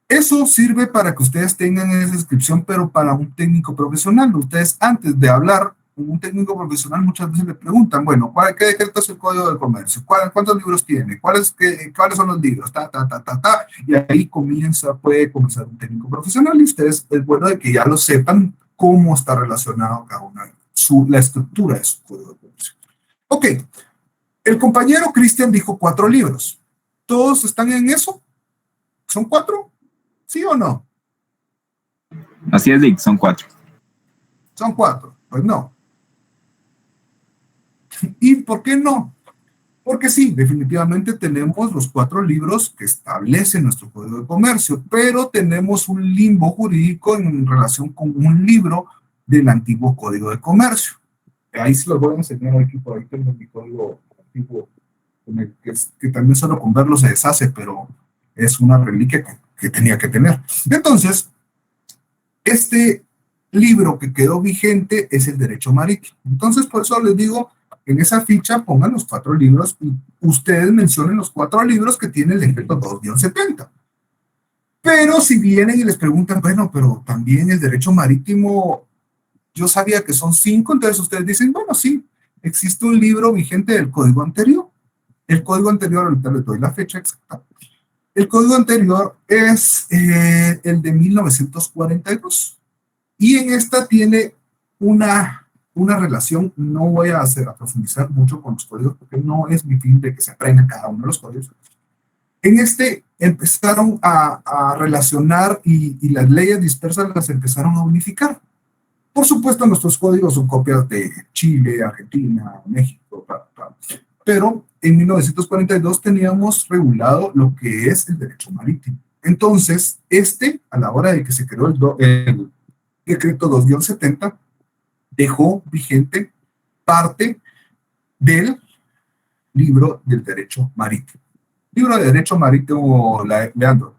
Eso sirve para que ustedes tengan esa descripción, pero para un técnico profesional. Ustedes antes de hablar con un técnico profesional muchas veces le preguntan, bueno, ¿qué decreto es el Código de Comercio? ¿Cuántos libros tiene? ¿Cuáles son los libros? Y ahí puede comenzar un técnico profesional y ustedes es bueno de que ya lo sepan cómo está relacionado cada una de la estructura de su Código de Comercio. Ok, el compañero Cristian dijo 4 libros. ¿Todos están en eso? ¿Son 4? ¿Sí o no? Así es, Dick, son 4. Son 4, pues no. ¿Y por qué no? Porque sí, definitivamente tenemos los 4 libros que establecen nuestro Código de Comercio, pero tenemos un limbo jurídico en relación con un libro del antiguo Código de Comercio. Ahí se los voy a enseñar aquí, por ahí tengo mi código antiguo, que también solo con verlo se deshace, pero es una reliquia que tenía que tener. Entonces, este libro que quedó vigente es el derecho marítimo. Entonces, por eso les digo, en esa ficha pongan los 4 libros y ustedes mencionen los 4 libros que tiene el decreto 2-70. Pero si vienen y les preguntan, bueno, pero también el derecho marítimo, yo sabía que son 5, entonces ustedes dicen, bueno, sí, existe un libro vigente del código anterior. El código anterior, ahorita les doy la fecha exacta. El código anterior es el de 1942 y en esta tiene una relación, no voy a profundizar mucho con los códigos porque no es mi fin de que se aprendan cada uno de los códigos. En este empezaron a relacionar y las leyes dispersas las empezaron a unificar. Por supuesto, nuestros códigos son copias de Chile, Argentina, México, pero en 1942 teníamos regulado lo que es el derecho marítimo. Entonces, a la hora de que se creó el decreto 2-70, dejó vigente parte del libro del derecho marítimo. Libro de derecho marítimo, Leandro,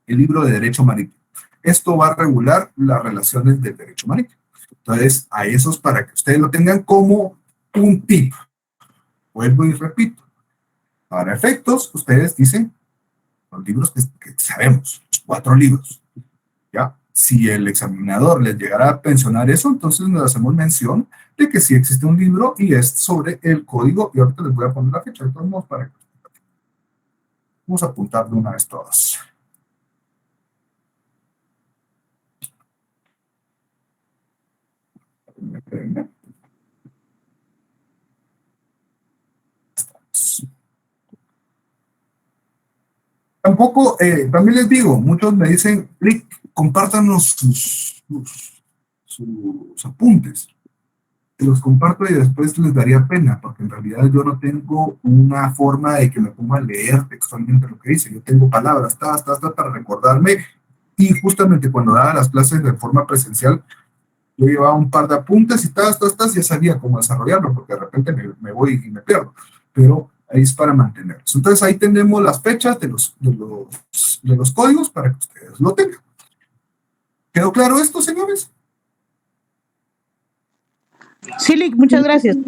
el libro de derecho marítimo. Esto va a regular las relaciones del derecho marítimo. Entonces, a esos para que ustedes lo tengan como un tip. Vuelvo y repito. Para efectos, ustedes dicen los libros que sabemos, los 4 libros. ¿Ya? Si el examinador les llegara a pensionar eso, entonces nos hacemos mención de que sí existe un libro y es sobre el código. Y ahorita les voy a poner la fecha de todos modos para que vamos a apuntar de una vez todas. Tampoco, también les digo, muchos me dicen, Rick, compártanos sus apuntes. Se los comparto y después les daría pena, porque en realidad yo no tengo una forma de que me ponga a leer textualmente lo que dice. Yo tengo palabras, para recordarme, y justamente cuando daba las clases de forma presencial, yo llevaba un par de apuntes y ya sabía cómo desarrollarlo, porque de repente me voy y me pierdo. Pero ahí es para mantenerlos. Entonces ahí tenemos las fechas de los códigos para que ustedes lo tengan. ¿Quedó claro esto, señores? Sí, Lick, muchas gracias.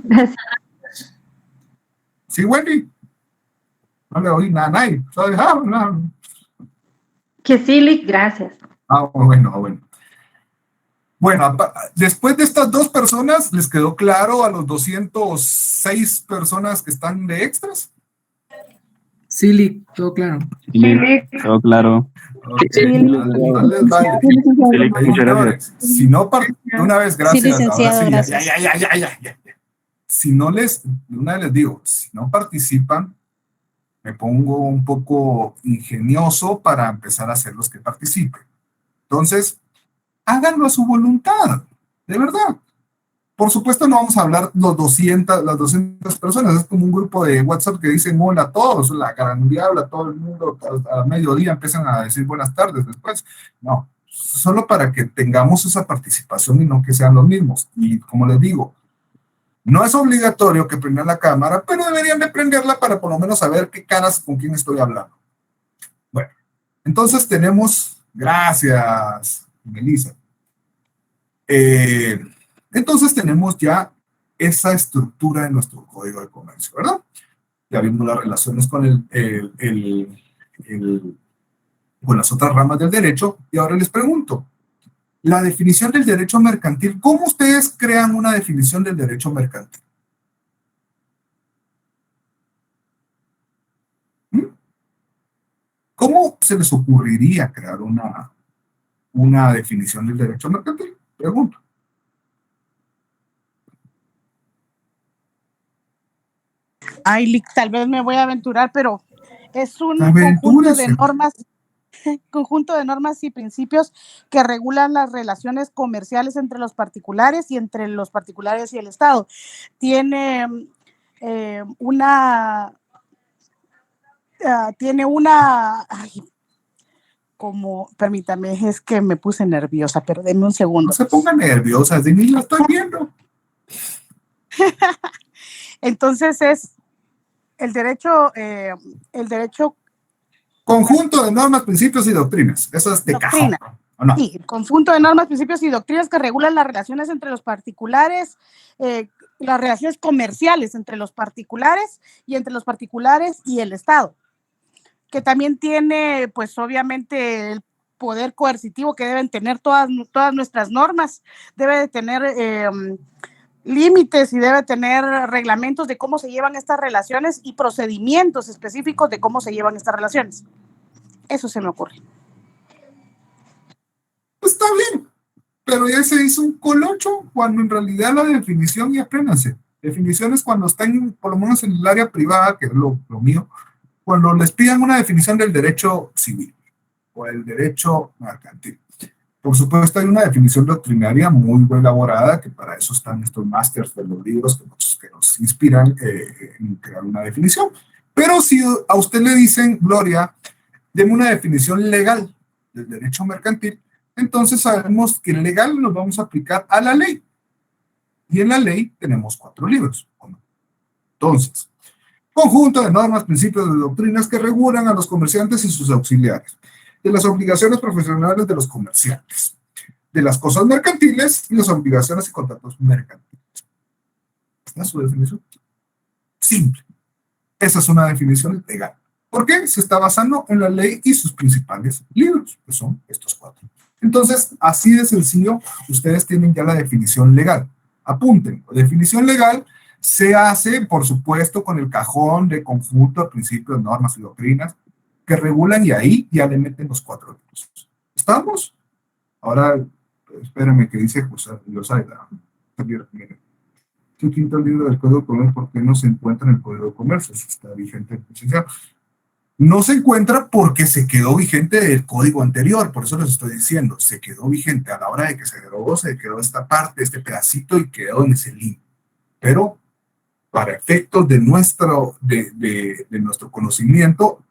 Sí, Wendy. No le oí nada a nadie. ¿Sabes? Que sí, Lick, gracias. Bueno. Bueno, después de estas 2 personas, ¿les quedó claro a los 206 personas que están de extras? Sí, Lick, todo claro. Todo claro. Ok, Sí, vale. Muchas gracias. Señores, si no de una vez, gracias. Sí, licenciado, Ahora sí, gracias. ya. Si no de una vez les digo, si no participan, me pongo un poco ingenioso para empezar a hacer los que participen. Entonces, háganlo a su voluntad, de verdad. Por supuesto, no vamos a hablar las 200 personas, es como un grupo de WhatsApp que dicen hola a todos, la gran diabla, todo el mundo a mediodía empiezan a decir buenas tardes después. No, solo para que tengamos esa participación y no que sean los mismos. Y como les digo, no es obligatorio que prendan la cámara, pero deberían de prenderla para por lo menos saber qué caras con quién estoy hablando. Bueno, entonces tenemos, gracias, Melissa. Entonces tenemos ya esa estructura de nuestro código de comercio, ¿verdad? Ya vimos las relaciones con con las otras ramas del derecho, y ahora les pregunto, la definición del derecho mercantil, ¿cómo ustedes crean una definición del derecho mercantil? ¿Cómo se les ocurriría crear una definición del derecho mercantil? Pregunto. Ay, tal vez me voy a aventurar, pero es un conjunto de normas y principios que regulan las relaciones comerciales entre los particulares y entre los particulares y el Estado. Tiene permítame, es que me puse nerviosa, pero denme un segundo. No se ponga nerviosa, de mí la estoy viendo. Entonces es el derecho conjunto de normas, principios y doctrinas. Eso es de cajón. ¿O no? Sí, conjunto de normas, principios y doctrinas que regulan las relaciones entre los particulares, las relaciones comerciales entre los particulares y entre los particulares y el Estado, que también tiene, pues obviamente, el poder coercitivo que deben tener todas nuestras normas, debe de tener límites y debe tener reglamentos de cómo se llevan estas relaciones y procedimientos específicos de cómo se llevan estas relaciones. Eso se me ocurre. Está bien, pero ya se hizo un colocho cuando en realidad la definición, y apréndanse, definiciones cuando están, por lo menos en el área privada, que es lo mío, cuando les pidan una definición del derecho civil o el derecho mercantil. Por supuesto, hay una definición doctrinaria muy bien elaborada, que para eso están estos másters de los libros que nos inspiran en crear una definición. Pero si a usted le dicen, Gloria, deme una definición legal del derecho mercantil, entonces sabemos que el legal nos vamos a aplicar a la ley. Y en la ley tenemos 4 libros. Entonces, conjunto de normas, principios y doctrinas que regulan a los comerciantes y sus auxiliares, de las obligaciones profesionales de los comerciantes, de las cosas mercantiles y las obligaciones y contratos mercantiles. ¿Esta es su definición? Simple. Esa es una definición legal. ¿Por qué? Se está basando en la ley y sus principales libros, que son estos 4. Entonces, así de sencillo, ustedes tienen ya la definición legal. Apunten, la definición legal se hace, por supuesto, con el cajón de conjunto de principios, normas y doctrinas que regulan, y ahí ya le meten los 4 libros. ¿Estamos? Ahora, espérenme, que dice José Lozaida. Miren, el 5º libro del Código de Comercio, ¿por qué no se encuentra en el Código de Comercio? Eso está vigente, licenciado. No se encuentra porque se quedó vigente del código anterior, por eso les estoy diciendo, se quedó vigente a la hora de que se derogó, se quedó esta parte, este pedacito, y quedó en ese link. Pero para efectos de nuestro conocimiento,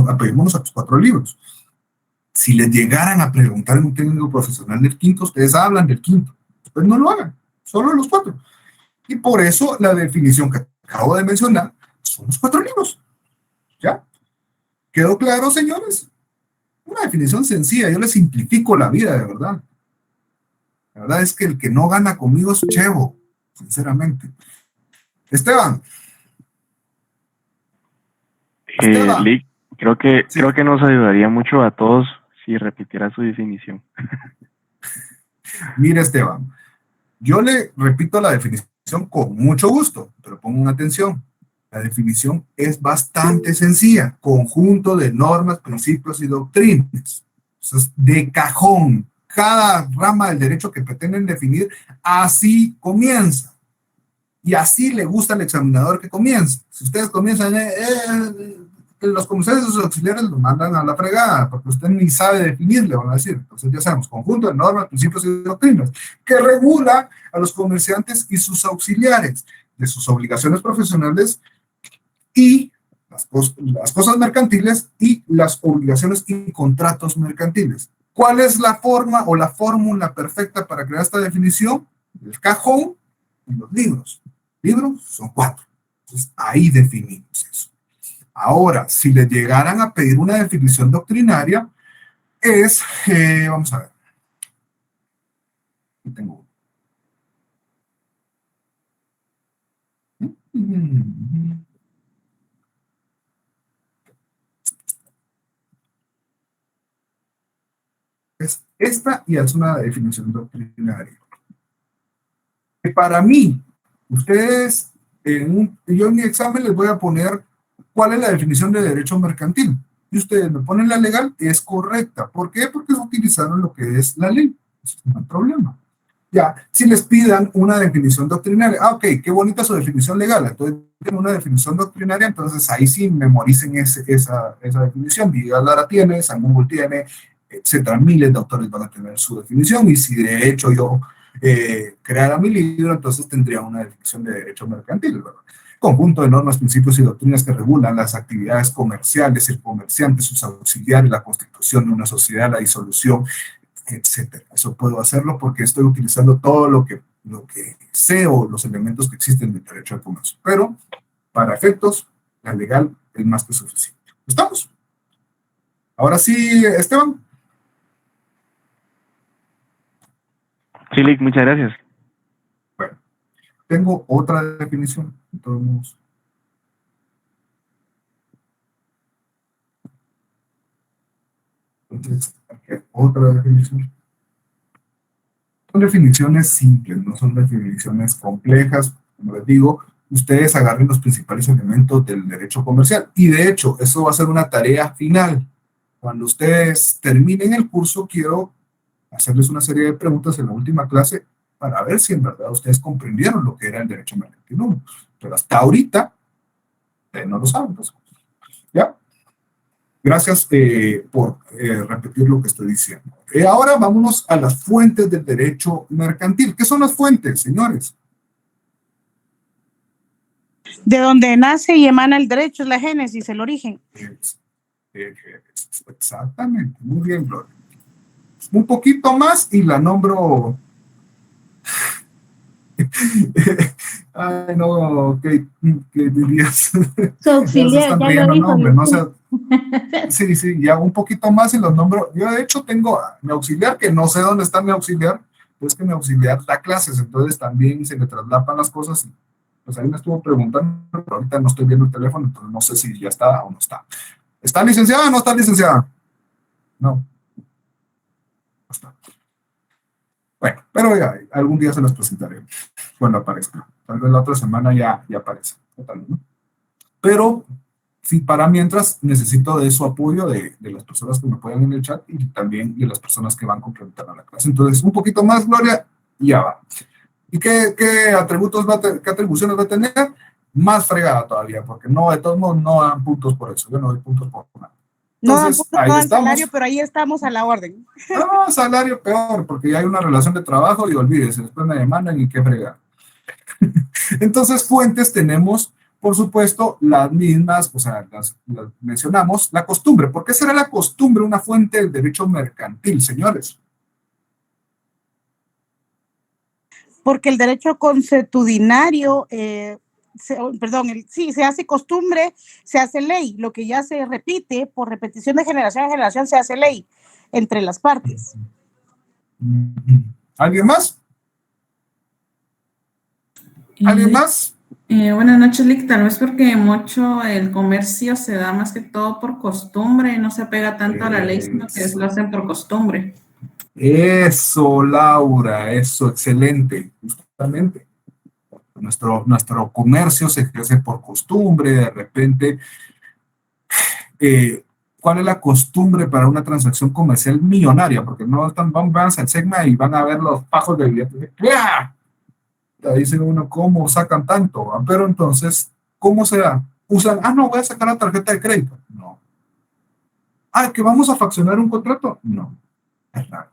apeguémonos a los 4 libros. Si les llegaran a preguntar en un técnico profesional del 5º, ustedes hablan del 5º, pues no lo hagan, solo los 4. Y por eso la definición que acabo de mencionar son los 4 libros. ¿Ya? ¿Quedó claro, señores? Una definición sencilla, yo les simplifico la vida, de verdad. La verdad es que el que no gana conmigo es Chevo, sinceramente. Esteban. Lick, creo que nos ayudaría mucho a todos si repitiera su definición. Mire, Esteban, yo le repito la definición con mucho gusto, pero pongan atención. La definición es bastante sencilla. Conjunto de normas, principios y doctrinas. Entonces, de cajón, cada rama del derecho que pretenden definir, así comienza. Y así le gusta al examinador que comience. Si ustedes comienzan, los comisarios y sus auxiliares los mandan a la fregada, porque usted ni sabe definirle, van a decir. Entonces ya sabemos, conjunto de normas, principios y doctrinas, que regula a los comerciantes y sus auxiliares de sus obligaciones profesionales y las cosas mercantiles y las obligaciones y contratos mercantiles. ¿Cuál es la forma o la fórmula perfecta para crear esta definición? El cajón y los libros. Libros son 4. Entonces ahí definimos eso. Ahora, si le llegaran a pedir una definición doctrinaria, es, vamos a ver. Aquí tengo. Es esta y es una definición doctrinaria. Para mí, ustedes, yo en mi examen les voy a poner cuál es la definición de derecho mercantil. Y ustedes me ponen la legal, es correcta. ¿Por qué? Porque utilizaron lo que es la ley. Eso no hay problema. Ya, si les pidan una definición doctrinaria, ok, qué bonita su definición legal, entonces tienen una definición doctrinaria, entonces ahí sí memoricen esa definición. Vidal Lara tiene, San Google tiene, etcétera. Miles de autores van a tener su definición, y si de hecho yo creara mi libro, entonces tendría una definición de derecho mercantil, ¿verdad? Conjunto de normas, principios y doctrinas que regulan las actividades comerciales, el comerciante, sus auxiliares, la constitución de una sociedad, la disolución, etcétera. Eso puedo hacerlo porque estoy utilizando todo lo que sé o los elementos que existen del derecho al comercio. Pero, para efectos, la legal es más que suficiente. ¿Estamos? Ahora sí, Esteban. Sí, Lick, muchas gracias. Bueno, tengo otra definición, de todos modos. Entonces, otra definición. Son definiciones simples, no son definiciones complejas. Como les digo, ustedes agarren los principales elementos del derecho comercial. Y de hecho, eso va a ser una tarea final. Cuando ustedes terminen el curso, quiero hacerles una serie de preguntas en la última clase para ver si en verdad ustedes comprendieron lo que era el derecho mercantil 1. Pero hasta ahorita, no lo saben. Pues. ¿Ya? Gracias por repetir lo que estoy diciendo. Ahora vámonos a las fuentes del derecho mercantil. ¿Qué son las fuentes, señores? De donde nace y emana el derecho, es la génesis, el origen. Exactamente, muy bien, Gloria. Un poquito más y la nombro. Ay, no, ¿qué dirías? Su auxiliar, ya lo dijo. Nombre, no sé. Sí, ya un poquito más y los nombro. Yo de hecho tengo a mi auxiliar, que no sé dónde está mi auxiliar, pues que mi auxiliar da clases, entonces también se le traslapan las cosas y pues ahí me estuvo preguntando, pero ahorita no estoy viendo el teléfono, entonces no sé si ya está o no está. ¿Está licenciada o no está licenciada? No. No está. Bueno, pero ya, algún día se las presentaré cuando aparezca. Tal vez la otra semana ya aparece. Total, ¿no? Pero sí, para mientras necesito de su apoyo de las personas que me apoyan en el chat y también de las personas que van complementando la clase. Entonces, un poquito más, Gloria, y ya va. ¿Y qué atribuciones va a tener? Más fregada todavía, porque no, de todos modos no dan puntos por eso. Yo no doy puntos por nada. Entonces, no dan salario, pero ahí estamos a la orden. No, salario peor, porque ya hay una relación de trabajo y olvídese, después me demandan y qué fregada. Entonces, fuentes tenemos, por supuesto, las mismas, o sea, las mencionamos, la costumbre. ¿Por qué será la costumbre una fuente del derecho mercantil, señores? Porque el derecho consuetudinario, se hace costumbre, se hace ley. Lo que ya se repite por repetición de generación en generación se hace ley entre las partes. ¿Alguien más? ¿Alguien más? Buenas noches, Lick. Tal vez porque mucho el comercio se da más que todo por costumbre, no se apega tanto a la ley, sino que lo hacen por costumbre. Eso, Laura, eso, excelente, justamente. Nuestro comercio se ejerce por costumbre, de repente. ¿Cuál es la costumbre para una transacción comercial millonaria? Porque no están, van al SEGMA y van a ver los pajos de billetes. ¡Claro! Dice uno, ¿cómo sacan tanto? Pero entonces, ¿cómo se da? Usan, no, voy a sacar la tarjeta de crédito. No. ¿Que vamos a faccionar un contrato? No. Es raro.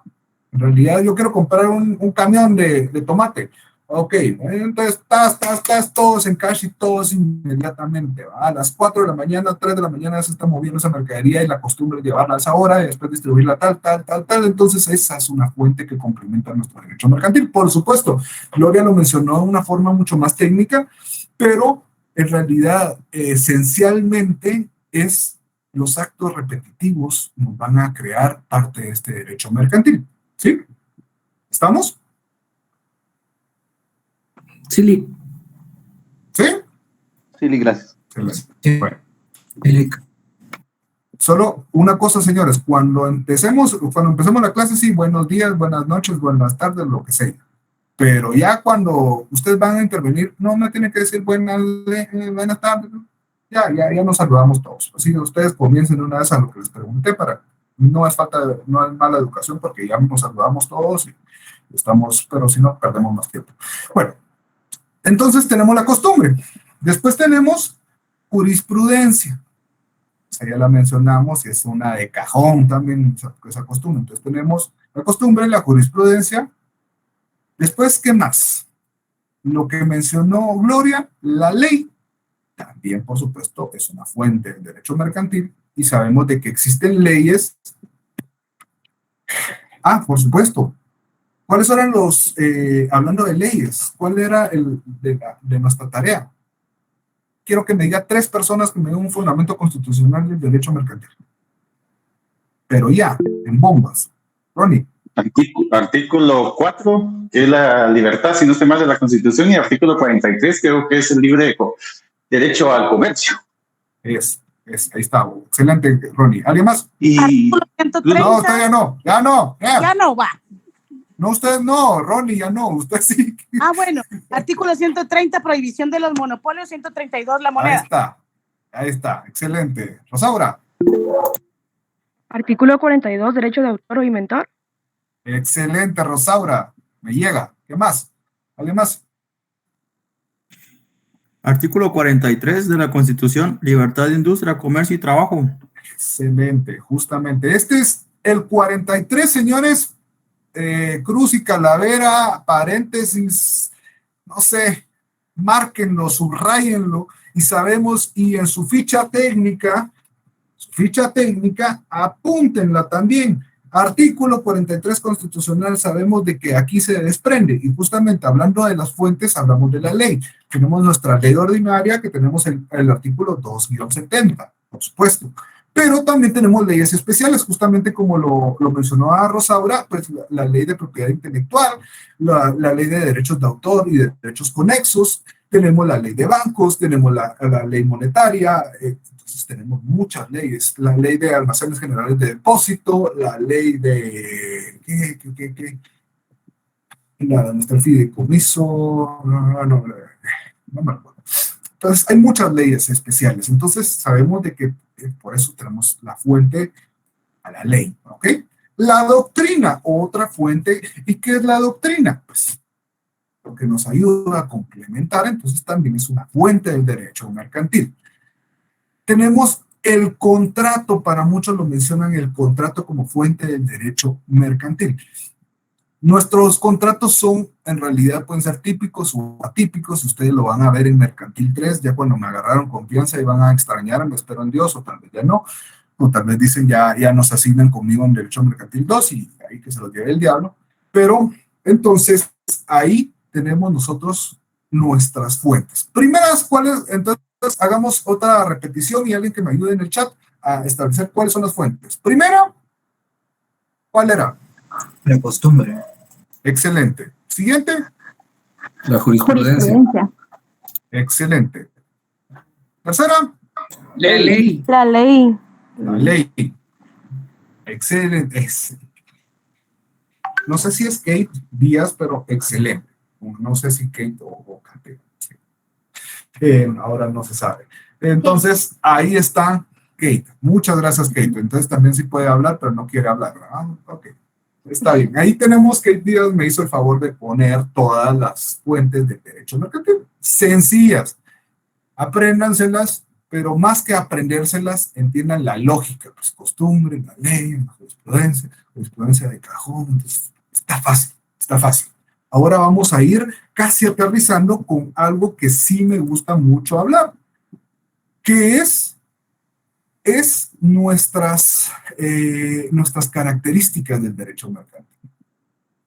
En realidad, yo quiero comprar un camión de tomate. Ok, entonces estás todos en cash y todos inmediatamente. ¿Va? A las 4 de la mañana, 3 de la mañana se está moviendo esa mercadería y la costumbre es llevarla a esa hora y después distribuirla tal. Entonces esa es una fuente que complementa nuestro derecho mercantil. Por supuesto, Gloria lo mencionó de una forma mucho más técnica, pero en realidad esencialmente es los actos repetitivos nos van a crear parte de este derecho mercantil. ¿Sí? ¿Estamos? Sí. ¿Sí? Sí, gracias. Bueno. Solo una cosa, señores, cuando empecemos la clase, sí, buenos días, buenas noches, buenas tardes, lo que sea. Pero ya cuando ustedes van a intervenir, no me tienen que decir buenas tardes, ya nos saludamos todos. Así ustedes comiencen una vez a lo que les pregunté no es mala educación porque ya nos saludamos todos y estamos, pero si no, perdemos más tiempo. Bueno. Entonces tenemos la costumbre. Después tenemos jurisprudencia. Esa ya la mencionamos y es una de cajón también esa costumbre. Entonces tenemos la costumbre, la jurisprudencia. Después, ¿qué más? Lo que mencionó Gloria, la ley, también por supuesto es una fuente del derecho mercantil y sabemos de que existen leyes. Por supuesto. ¿Cuáles eran hablando de leyes, cuál era de nuestra tarea? Quiero que me diga 3 personas que me den un fundamento constitucional del derecho mercantil. Pero ya, en bombas. Ronnie. Artículo 4, que es la libertad, si no estoy mal, de la Constitución, y artículo 43, creo que es el libre derecho al comercio. Ahí está, excelente, Ronnie. ¿Alguien más? Artículo 130. No, usted ya no. Ya no va. No, usted no, Ronnie, ya no, usted sí. Bueno, artículo 130, prohibición de los monopolios, 132, la moneda. Ahí está, excelente. Rosaura. Artículo 42, derecho de autor o inventor. Excelente, Rosaura, me llega. ¿Qué más? ¿Alguien más? Artículo 43 de la Constitución, libertad de industria, comercio y trabajo. Excelente, justamente. Este es el 43, señores. Cruz y calavera, paréntesis, no sé, márquenlo, subrayenlo y sabemos, y en su ficha técnica, apúntenla también. Artículo 43 constitucional, sabemos de que aquí se desprende, y justamente hablando de las fuentes, hablamos de la ley. Tenemos nuestra ley ordinaria, que tenemos el artículo 2-70, por supuesto. Pero también tenemos leyes especiales, justamente como lo mencionó a Rosaura, pues la ley de propiedad intelectual, la ley de derechos de autor y de derechos conexos, tenemos la ley de bancos, tenemos la ley monetaria, entonces tenemos muchas leyes, la ley de almacenes generales de depósito, la ley de... el fideicomiso, no me acuerdo. Entonces, hay muchas leyes especiales. Entonces, sabemos de que por eso tenemos la fuente a la ley, ¿ok? La doctrina, otra fuente. ¿Y qué es la doctrina? Pues, lo que nos ayuda a complementar, entonces también es una fuente del derecho mercantil. Tenemos el contrato, para muchos lo mencionan el contrato como fuente del derecho mercantil. Nuestros contratos son, en realidad, pueden ser típicos o atípicos. Ustedes lo van a ver en Mercantil 3, ya cuando me agarraron confianza y van a extrañarme, espero en Dios, o tal vez ya no, o tal vez dicen ya nos asignan conmigo en Derecho Mercantil 2 y ahí que se los lleve el diablo. Pero, entonces, ahí tenemos nosotros nuestras fuentes. Primeras, ¿cuáles? Entonces, hagamos otra repetición y alguien que me ayude en el chat a establecer cuáles son las fuentes. Primero, ¿cuál era? La costumbre. Excelente. Siguiente. La jurisprudencia. Excelente. Tercera. La ley. La ley. Excelente. No sé si es Kate Díaz, pero excelente. No sé si Kate o Kate. Sí. Ahora no se sabe. Entonces, ahí está Kate. Muchas gracias, Kate. Entonces también sí puede hablar, pero no quiere hablar, ¿verdad? Ok. Está bien. Ahí tenemos que Kate Díaz me hizo el favor de poner todas las fuentes de derecho mercantil. Sencillas. Apréndanselas, pero más que aprendérselas, entiendan la lógica, pues costumbre, la ley, la jurisprudencia de cajón. Entonces, está fácil, está fácil. Ahora vamos a ir casi aterrizando con algo que sí me gusta mucho hablar, que es nuestras características del derecho mercantil.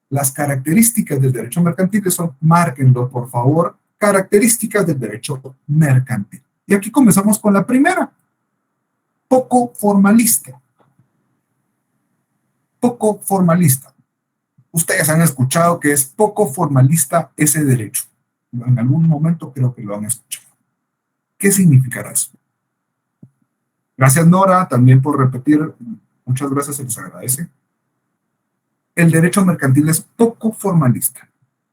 Las características del derecho mercantil son, márquenlo por favor, características del derecho mercantil. Y aquí comenzamos con la primera, poco formalista. Poco formalista. Ustedes han escuchado que es poco formalista ese derecho. En algún momento creo que lo han escuchado. ¿Qué significará eso? Gracias, Nora, también por repetir. Muchas gracias, se les agradece. El derecho mercantil es poco formalista.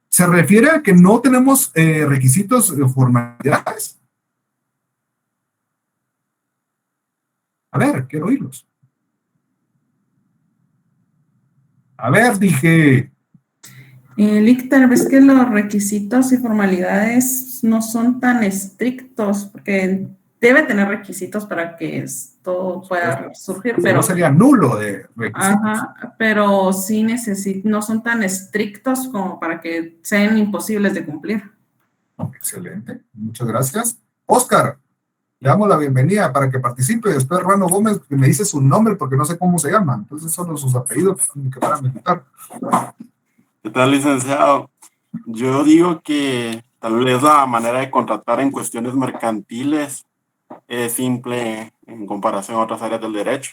¿Se refiere a que no tenemos requisitos de formalidades? A ver, quiero oírlos. A ver, dije. Lick, tal vez que los requisitos y formalidades no son tan estrictos, porque debe tener requisitos para que esto pueda surgir, pero no sería nulo de requisitos. Ajá, pero sí no son tan estrictos como para que sean imposibles de cumplir. Excelente, muchas gracias. Oscar, le damos la bienvenida para que participe. Después Ruano Gómez, que me dice su nombre porque no sé cómo se llama. Entonces solo sus apellidos que van a meditar. ¿Qué tal, licenciado? Yo digo que tal vez la manera de contratar en cuestiones mercantiles es simple en comparación a otras áreas del derecho,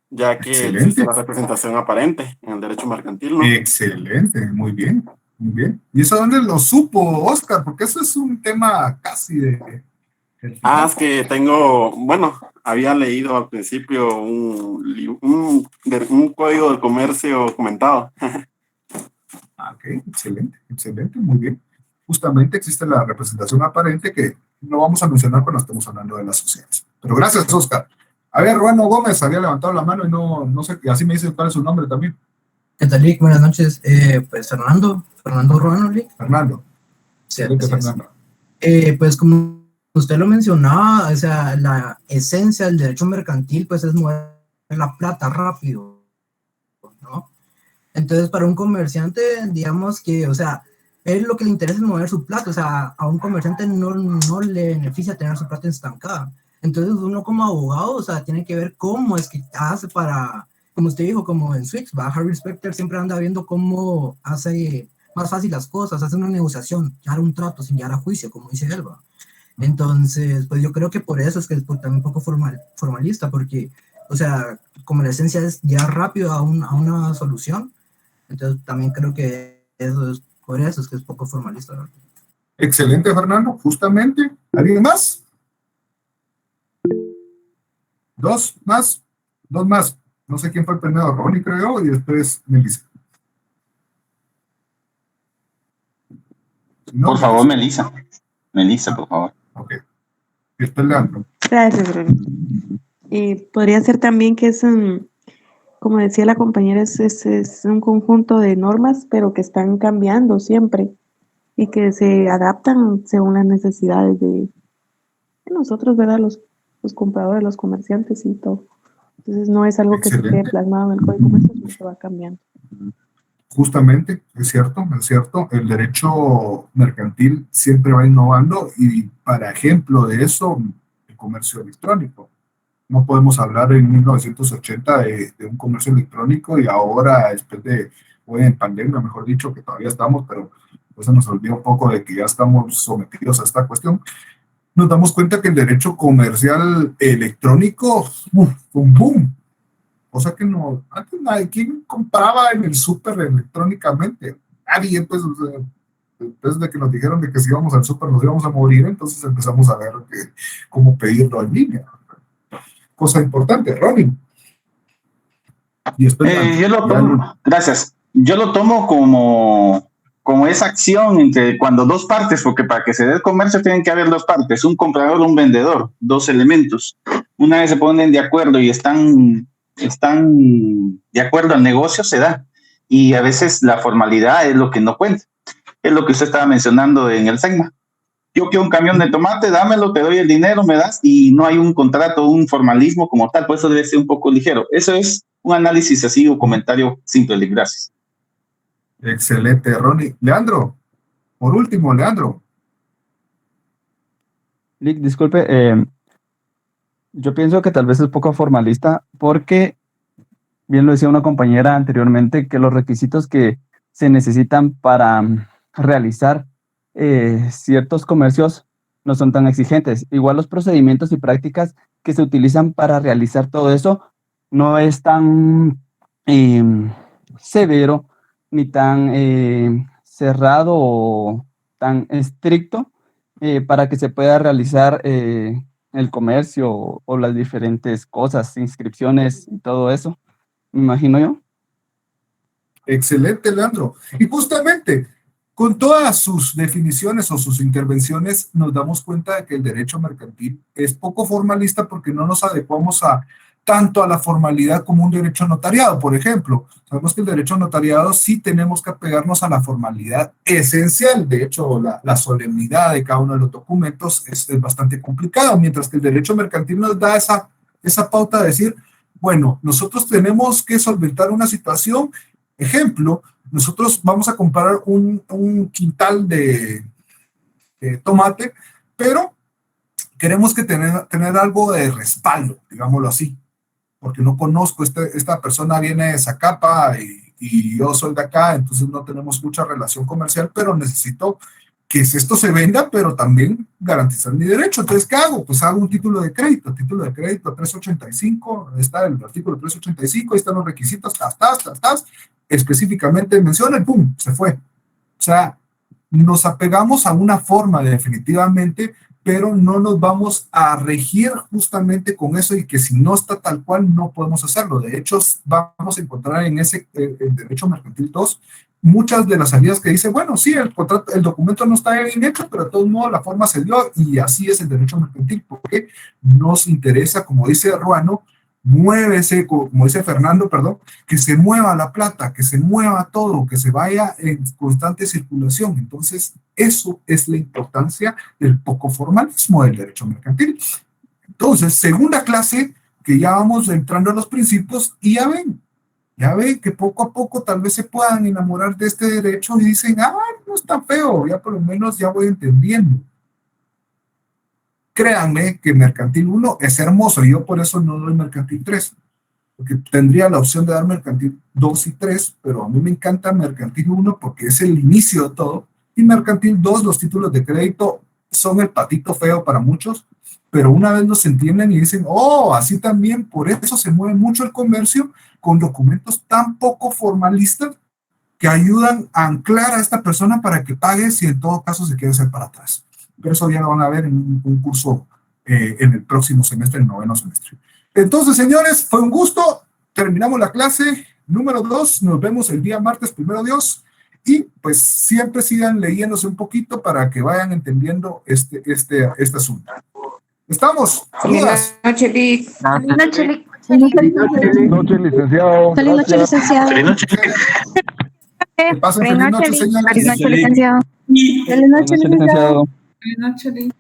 ya que existe la representación aparente en el derecho mercantil, ¿no? Excelente, muy bien, muy bien. ¿Y eso dónde lo supo, Oscar? Porque eso es un tema casi de... es que había leído al principio un código de comercio comentado. Ok, excelente, excelente, muy bien. Justamente existe la representación aparente que no vamos a mencionar cuando estemos hablando de las sociedades. Pero gracias, Oscar. A ver, Ruano Gómez había levantado la mano y no sé, así me dice cuál es su nombre también. ¿Qué tal, Lick? Buenas noches. Pues Fernando Ruano, Lick. Fernando. Sí, Fernando. Pues como usted lo mencionaba, o sea, la esencia del derecho mercantil pues es mover la plata rápido, ¿no? Entonces, para un comerciante, digamos que, o sea, él lo que le interesa es mover su plata, o sea, a un comerciante no le beneficia tener su plata estancada. Entonces, uno como abogado, o sea, tiene que ver cómo es que hace para, como usted dijo, como en Swix, Harvey Specter siempre anda viendo cómo hace más fácil las cosas, hace una negociación, llegar a un trato sin llegar a juicio, como dice Elba. Entonces, pues yo creo que por eso es que es también un poco formalista, porque, o sea, como la esencia es llegar rápido a una solución, entonces también creo que eso es por eso es que es poco formalista, ¿no? Excelente, Fernando, justamente. ¿Alguien más? Dos más. No sé quién fue el primero, Ronnie creo yo, y después Melissa. Por favor, Melissa. Melissa, por favor. Ok. Y después Leandro. Gracias, Bruno. Podría ser también que es como decía la compañera, es un conjunto de normas, pero que están cambiando siempre y que se adaptan según las necesidades de nosotros, ¿verdad? Los compradores, los comerciantes y todo. Entonces no es algo que se quede plasmado en el Código de Comercio, sino que va cambiando. Justamente, es cierto, el derecho mercantil siempre va innovando y para ejemplo de eso, el comercio electrónico. No podemos hablar en 1980 de un comercio electrónico y ahora, después de, hoy en pandemia, mejor dicho, que todavía estamos, pero pues se nos olvidó un poco de que ya estamos sometidos a esta cuestión. Nos damos cuenta que el derecho comercial electrónico fue un boom. O sea que no, antes nadie, ¿quién compraba en el súper electrónicamente? Nadie, pues, o sea, después de que nos dijeron de que si íbamos al súper nos íbamos a morir, entonces empezamos a ver cómo pedirlo en línea. Cosa importante, Ronnie. Y Gracias. yo lo tomo como esa acción entre cuando dos partes, porque para que se dé el comercio tienen que haber dos partes, un comprador, un vendedor, dos elementos. Una vez se ponen de acuerdo y están de acuerdo al negocio, se da. Y a veces la formalidad es lo que no cuenta. Es lo que usted estaba mencionando en el SEGMA. Yo quiero un camión de tomate, dámelo, te doy el dinero, me das, y no hay un contrato, un formalismo como tal, por eso debe ser un poco ligero. Eso es un análisis así o comentario simple, Lick. Gracias. Excelente, Ronnie. Leandro, por último, Leandro. Lick, disculpe, yo pienso que tal vez es poco formalista porque, bien lo decía una compañera anteriormente, que los requisitos que se necesitan para realizar ciertos comercios no son tan exigentes. Igual los procedimientos y prácticas que se utilizan para realizar todo eso no es tan severo ni tan cerrado o tan estricto para que se pueda realizar el comercio o las diferentes cosas, inscripciones y todo eso, me imagino yo. Excelente, Leandro. Y justamente, con todas sus definiciones o sus intervenciones, nos damos cuenta de que el derecho mercantil es poco formalista porque no nos adecuamos tanto a la formalidad como un derecho notariado, por ejemplo. Sabemos que el derecho notariado sí tenemos que apegarnos a la formalidad esencial. De hecho, la solemnidad de cada uno de los documentos es bastante complicado, mientras que el derecho mercantil nos da esa pauta de decir, bueno, nosotros tenemos que solventar una situación. Ejemplo, nosotros vamos a comprar un quintal de tomate, pero queremos que tener algo de respaldo, digámoslo así, porque no conozco, esta persona viene de Zacapa y yo soy de acá, entonces no tenemos mucha relación comercial, pero necesito que esto se venda, pero también garantizar mi derecho. Entonces, ¿qué hago? Pues hago un título de crédito 385, está el artículo 385, ahí están los requisitos, específicamente menciona y ¡pum!, se fue. O sea, nos apegamos a una forma definitivamente, pero no nos vamos a regir justamente con eso y que si no está tal cual no podemos hacerlo. De hecho, vamos a encontrar en el derecho mercantil 2 muchas de las salidas que dice, bueno, sí, el documento no está bien hecho, pero de todos modos la forma se dio y así es el derecho mercantil, porque nos interesa, como dice Ruano, muévese, como dice Fernando, perdón, que se mueva la plata, que se mueva todo, que se vaya en constante circulación. Entonces, eso es la importancia del poco formalismo del derecho mercantil. Entonces, segunda clase, que ya vamos entrando a los principios y ya ven que poco a poco tal vez se puedan enamorar de este derecho y dicen, no está feo, ya por lo menos ya voy entendiendo. Créanme que Mercantil 1 es hermoso y yo por eso no doy Mercantil 3, porque tendría la opción de dar Mercantil 2 y 3, pero a mí me encanta Mercantil 1 porque es el inicio de todo, y Mercantil 2, los títulos de crédito son el patito feo para muchos, pero una vez los entienden y dicen, así también, por eso se mueve mucho el comercio con documentos tan poco formalistas que ayudan a anclar a esta persona para que pague si en todo caso se quiere hacer para atrás. Pero eso ya lo van a ver en un curso en el próximo semestre, el 9º semestre. Entonces, señores, fue un gusto. Terminamos la clase número 2. Nos vemos el día martes, primero Dios. Y pues siempre sigan leyéndose un poquito para que vayan entendiendo este asunto. ¿Estamos? Saludos. Buenas noches, Lick. Buenas noches, Lick. Feliz noche, licenciado. Feliz noche, licenciado. Feliz noche. Que pasen feliz noche, señores. Feliz noche, licenciado. Feliz noche, licenciado. Feliz noche, Lick.